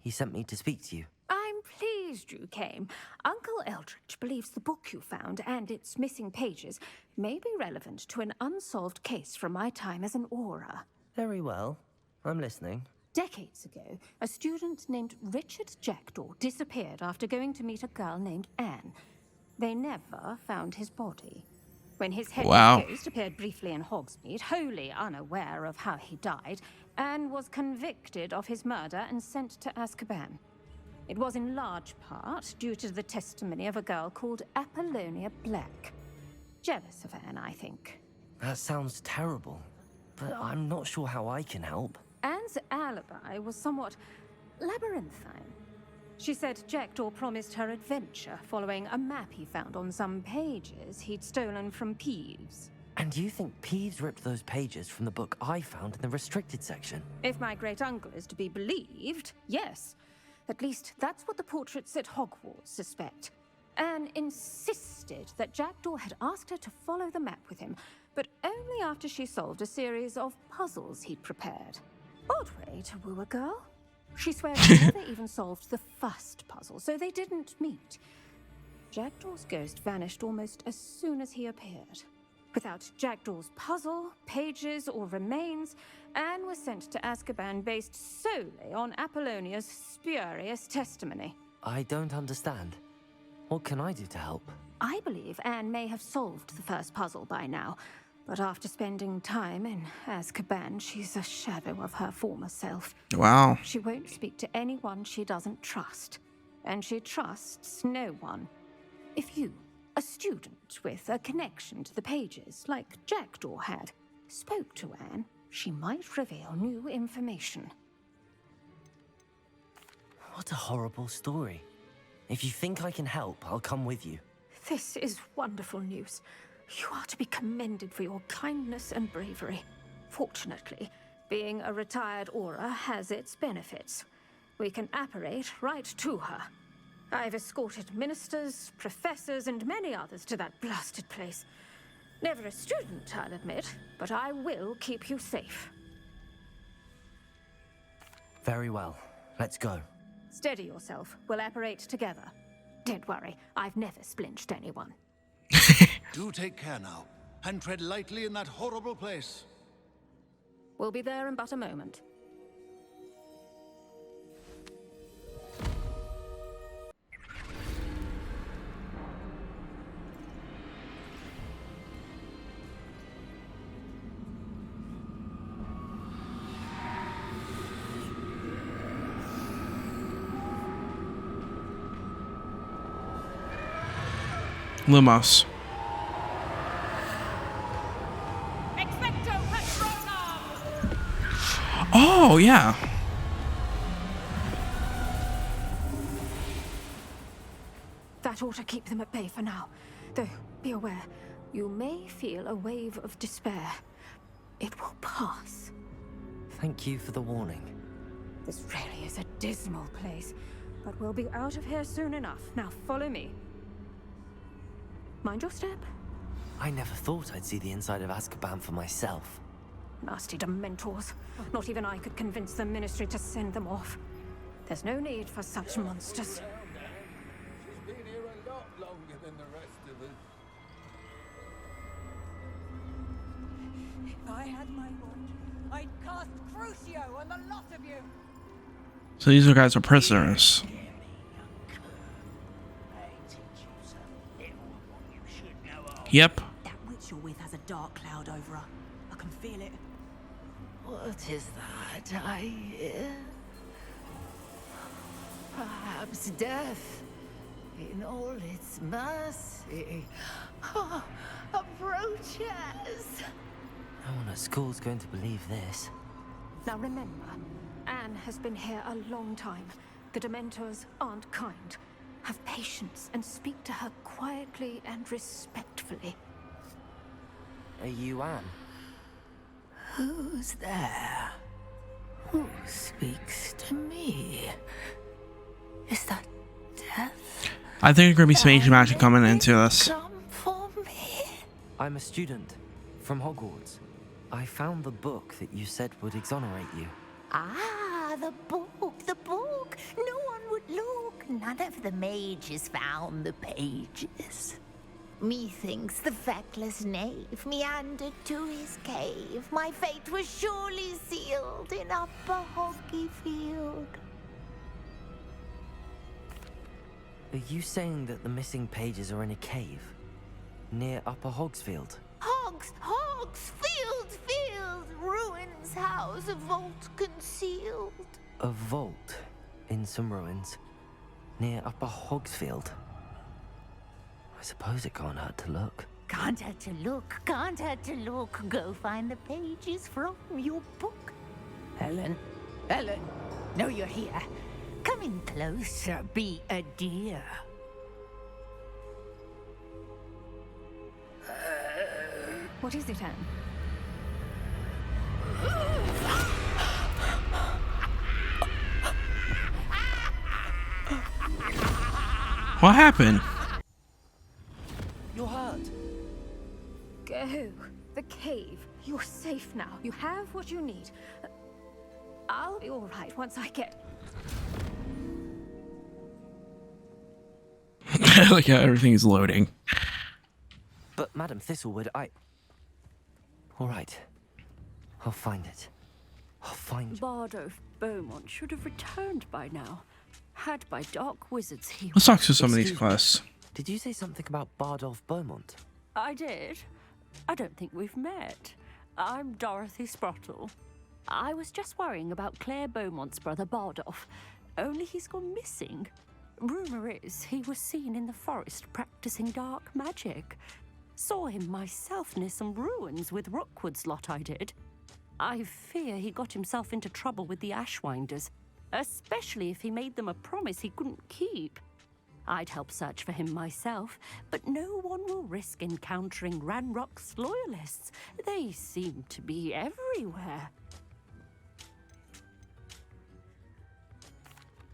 He sent me to speak to you. I'm pleased you came. Uncle Eldridge believes the book you found and its missing pages may be relevant to an unsolved case from my time as an aura. Very well. I'm listening. Decades ago, a student named Richard Jackdaw disappeared after going to meet a girl named Anne. They never found his body. When his headless ghost appeared briefly in Hogsmeade, wholly unaware of how he died, Anne was convicted of his murder and sent to Azkaban. It was in large part due to the testimony of a girl called Apollonia Black. Jealous of Anne, I think. That sounds terrible, but I'm not sure how I can help. Anne's alibi was somewhat labyrinthine. She said Jackdaw promised her adventure following a map he found on some pages he'd stolen from Peeves. And you think Peeves ripped those pages from the book I found in the restricted section? If my great-uncle is to be believed, yes. At least that's what the portraits at Hogwarts suspect. Anne insisted that Jackdaw had asked her to follow the map with him, but only after she solved a series of puzzles he'd prepared. Odd way to woo a girl. She swears she never even solved the first puzzle, so they didn't meet. Jackdaw's ghost vanished almost as soon as he appeared. Without Jackdaw's puzzle, pages, or remains, Anne was sent to Azkaban based solely on Apollonia's spurious testimony. I don't understand. What can I do to help? I believe Anne may have solved the first puzzle by now, but after spending time in Azkaban, she's a shadow of her former self. Wow. She won't speak to anyone she doesn't trust, and she trusts no one. If you, a student with a connection to the pages, like Jackdaw had, spoke to Anne, she might reveal new information. What a horrible story. If you think I can help, I'll come with you. This is wonderful news. You are to be commended for your kindness and bravery. Fortunately, being a retired aura has its benefits. We can apparate right to her. I've escorted ministers, professors, and many others to that blasted place. Never a student, I'll admit, but I will keep you safe. Very well. Let's go. Steady yourself. We'll apparate together. Don't worry, I've never splinched anyone. Do take care now, and tread lightly in that horrible place. We'll be there in but a moment. Lumos. Oh, yeah. That ought to keep them at bay for now. Though, be aware, you may feel a wave of despair. It will pass. Thank you for the warning. This really is a dismal place, but we'll be out of here soon enough. Now follow me. Mind your step. I never thought I'd see the inside of Azkaban for myself. Nasty Dementors. Not even I could convince the Ministry to send them off. There's no need for such monsters. She's been here a lot longer than the rest of us. If I had my wand, I'd cast Crucio on the lot of you. So these guys are prisoners. Yep. That witch you're with has a dark cloud over her. I can feel it. What is that I hear? Perhaps death, in all its mercy, approaches. No one at school's going to believe this. Now remember, Anne has been here a long time. The Dementors aren't kind. Have patience and speak to her quietly and respectfully. Are you Anne? Who's there? Who speaks to me? Is that death? I think there's gonna be some ancient magic coming into this. I'm a student from Hogwarts. I found the book that you said would exonerate you. Ah, the book, the book. No one would look. None of the mages found the pages. Methinks the feckless knave meandered to his cave. My fate was surely sealed in Upper Hoggyfield. Are you saying that the missing pages are in a cave near Upper Hogsfield? Field, ruins house, a vault concealed. A vault in some ruins near Upper Hogsfield. I suppose it can't hurt to look. Can't hurt to look, can't hurt to look. Go find the pages from your book. Ellen, know you're here. Come in closer, be a dear. What is it, Anne? What happened? You're hurt. Go. The cave. You're safe now. You have what you need. I'll be all right once I get... Like how everything is loading. But Madam Thistlewood, all right. I'll find it. I'll find you. Bardolph Beaumont should have returned by now. Had by dark wizards he... Let's talk to some of these quests. Did you say something about Bardolph Beaumont? I did. I don't think we've met. I'm Dorothy Sprottle. I was just worrying about Claire Beaumont's brother Bardolph. Only he's gone missing. Rumour is he was seen in the forest practicing dark magic. Saw him myself near some ruins with Rookwood's lot I did. I fear he got himself into trouble with the Ashwinders, especially if he made them a promise he couldn't keep. I'd help search for him myself, but no one will risk encountering Ranrock's loyalists. They seem to be everywhere.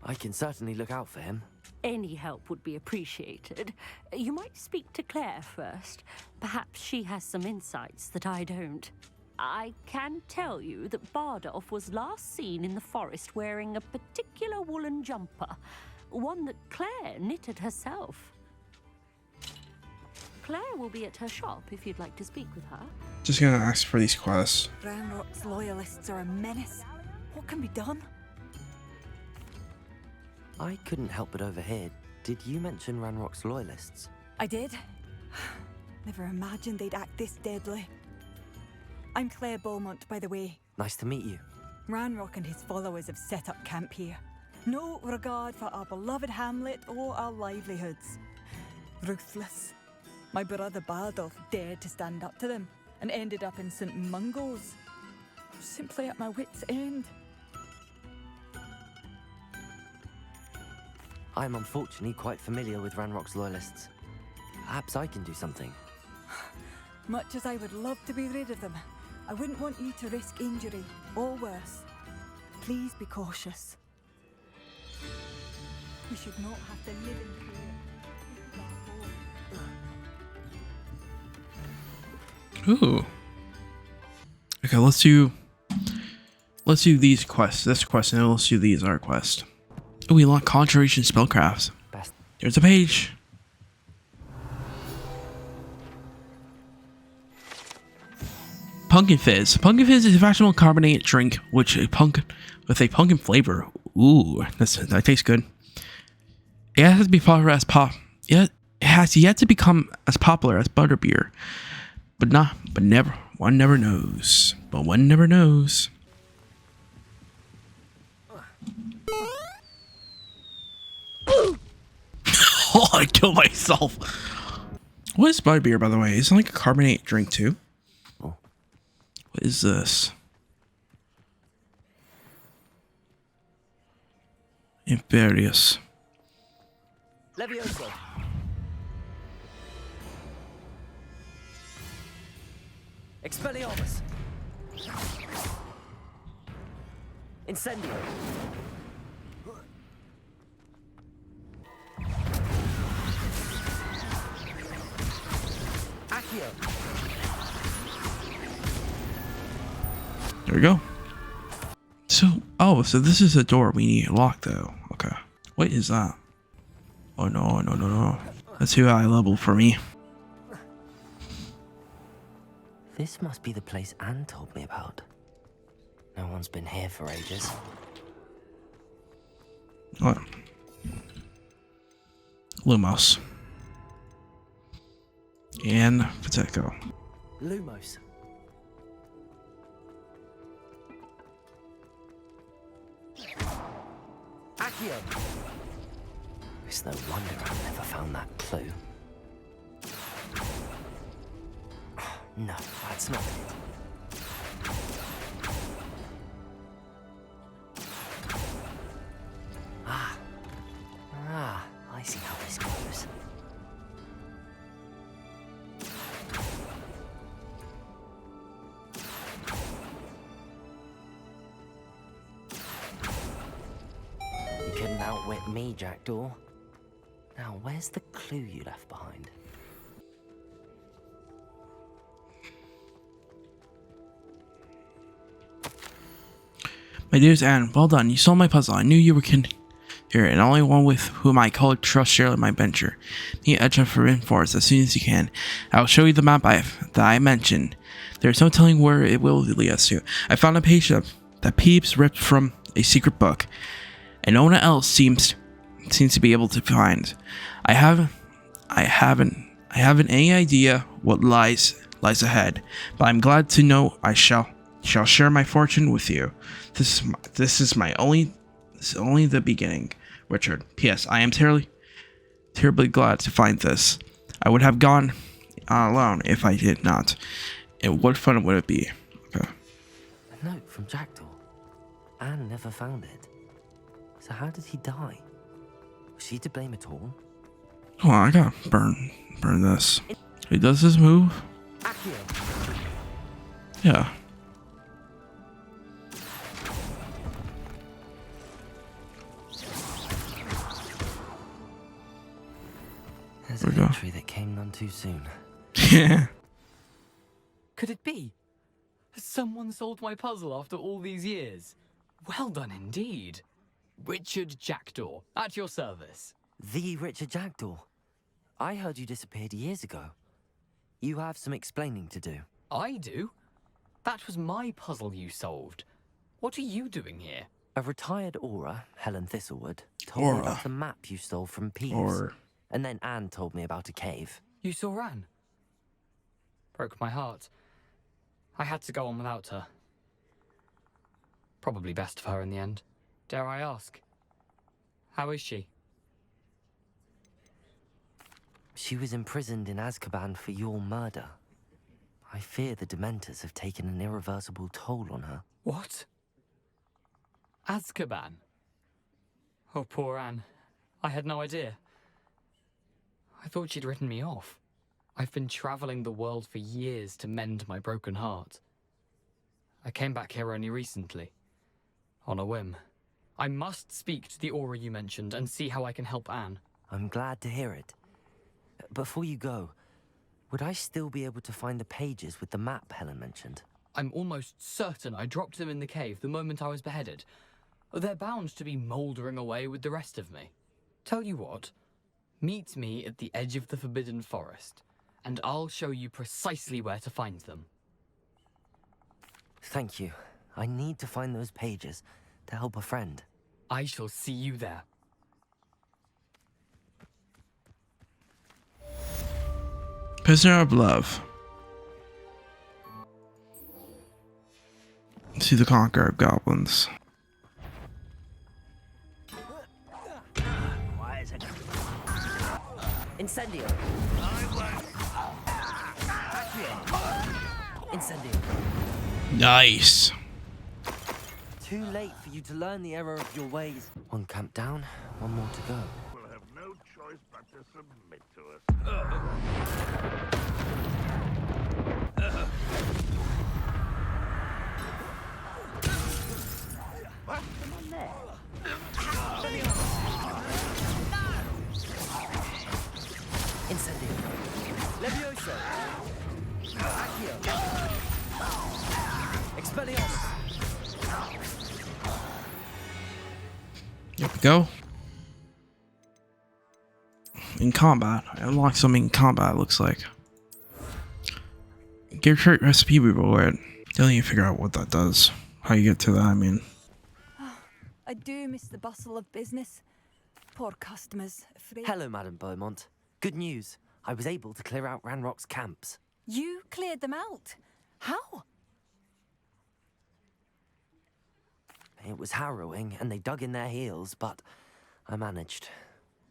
I can certainly look out for him. Any help would be appreciated. You might speak to Claire first. Perhaps she has some insights that I don't. I can tell you that Bardolph was last seen in the forest wearing a particular woolen jumper, one that Claire knitted herself. Claire will be at her shop if you'd like to speak with her. Just gonna ask for these quests. Ranrock's loyalists are a menace. What can be done? I couldn't help but overhear. Did you mention Ranrock's loyalists? I did. Never imagined they'd act this deadly. I'm Claire Beaumont, by the way. Nice to meet you. Ranrock and his followers have set up camp here. No regard for our beloved hamlet or our livelihoods. Ruthless. My brother Bardolph dared to stand up to them and ended up in St. Mungo's. Simply at my wit's end. I'm unfortunately quite familiar with Ranrock's loyalists. Perhaps I can do something. Much as I would love to be rid of them, I wouldn't want you to risk injury or worse. Please be cautious. We should not have to live in fear. Ooh. Okay, let's do these quests. This quest, and then let's do these other quests. Oh, we unlock conjuration spellcrafts. There's a page. Pumpkin Fizz. Pumpkin Fizz is a fashionable carbonated drink with a pumpkin flavor. Ooh, that tastes good. It has to be popular as it has yet to become as popular as butterbeer, one never knows. But one never knows. Oh, I killed myself. What is butterbeer, by the way? Is it like a carbonated drink too? What is this? Imperious. Levioso. Expelliarmus. Incendio. Accio. There we go. So this is a door we need to lock though. Okay. What is that? Oh no. That's too high level for me. This must be the place Anne told me about. No one's been here for ages. What? Lumos. And Pateco. Lumos. Accio. It's no wonder I never found that clue. No, that's not it. I see how this goes. You couldn't outwit me, Jackdaw. Now, where's the clue you left behind? My dearest Anne, well done. You solved my puzzle. I knew you were here, and only one with whom I could trust share my venture. Meet Edge of Forbidden Forest as soon as you can. I will show you the map that I mentioned. There's no telling where it will lead us to. I found a page that Peeps ripped from a secret book, and no one else seems to be able to find. I haven't any idea what lies ahead, but I'm glad to know I shall share my fortune with you. This is only the beginning, Richard. P.S. I am terribly glad to find this. I would have gone alone if I did not. And what fun would it be? Okay. A note from Jackdaw. Anne never found it. So how did he die? Was she to blame at all? Oh, I gotta burn this. He does this move? Accio. Yeah. There's a victory that came none too soon. Yeah. Could it be? Has someone solved my puzzle after all these years? Well done indeed. Richard Jackdaw, at your service. The Richard Jackdaw. I heard you disappeared years ago. You have some explaining to do. I do? That was my puzzle you solved. What are you doing here? A retired Aura, Helen Thistlewood, told me about the map you stole from Peeves. And then Anne told me about a cave. You saw Anne? Broke my heart. I had to go on without her. Probably best for her in the end. Dare I ask? How is she? She was imprisoned in Azkaban for your murder. I fear the Dementors have taken an irreversible toll on her. What? Azkaban? Oh, poor Anne. I had no idea. I thought she'd written me off. I've been traveling the world for years to mend my broken heart. I came back here only recently. On a whim. I must speak to the Aura you mentioned and see how I can help Anne. I'm glad to hear it. Before you go, would I still be able to find the pages with the map Helen mentioned? I'm almost certain I dropped them in the cave the moment I was beheaded. They're bound to be mouldering away with the rest of me. Tell you what, meet me at the edge of the Forbidden Forest, and I'll show you precisely where to find them. Thank you. I need to find those pages to help a friend. I shall see you there. Prisoner of Love. See the Conqueror of Goblins. Incendio. Incendio. Nice. Too late for you to learn the error of your ways. One camp down, one more to go. We'll have no choice but to submit to us. What? Come on there. Incendio. Levioso. Accio. Expelliarmus. There we go. In combat. I unlocked something in combat, it looks like. Get your shirt recipe reward. Don't even figure out what that does. How you get to that, I mean. I do miss the bustle of business. Poor customers, afraid. Hello, Madame Beaumont. Good news. I was able to clear out Ranrock's camps. You cleared them out? How? It was harrowing, and they dug in their heels, but I managed.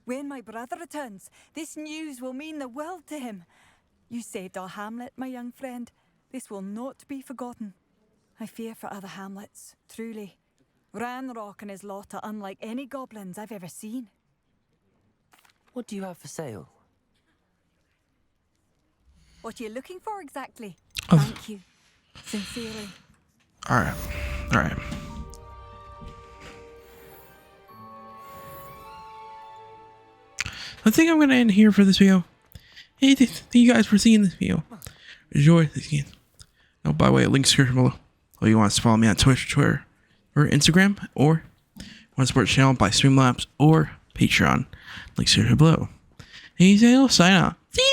When my brother returns, this news will mean the world to him. You saved our hamlet, my young friend. This will not be forgotten. I fear for other hamlets, truly. Ranrock and his lot are unlike any goblins I've ever seen. What do you have for sale? What are you looking for exactly? Thank you. Sincerely. Alright. Alright. I think I'm going to end here for this video. Hey, thank you guys for seeing this video. Enjoy this game. Oh, by the way, links here below. Or you want to follow me on Twitch, Twitter, or Instagram, or want to support the channel by Streamlabs or Patreon. Links here below. And you say, sign out. See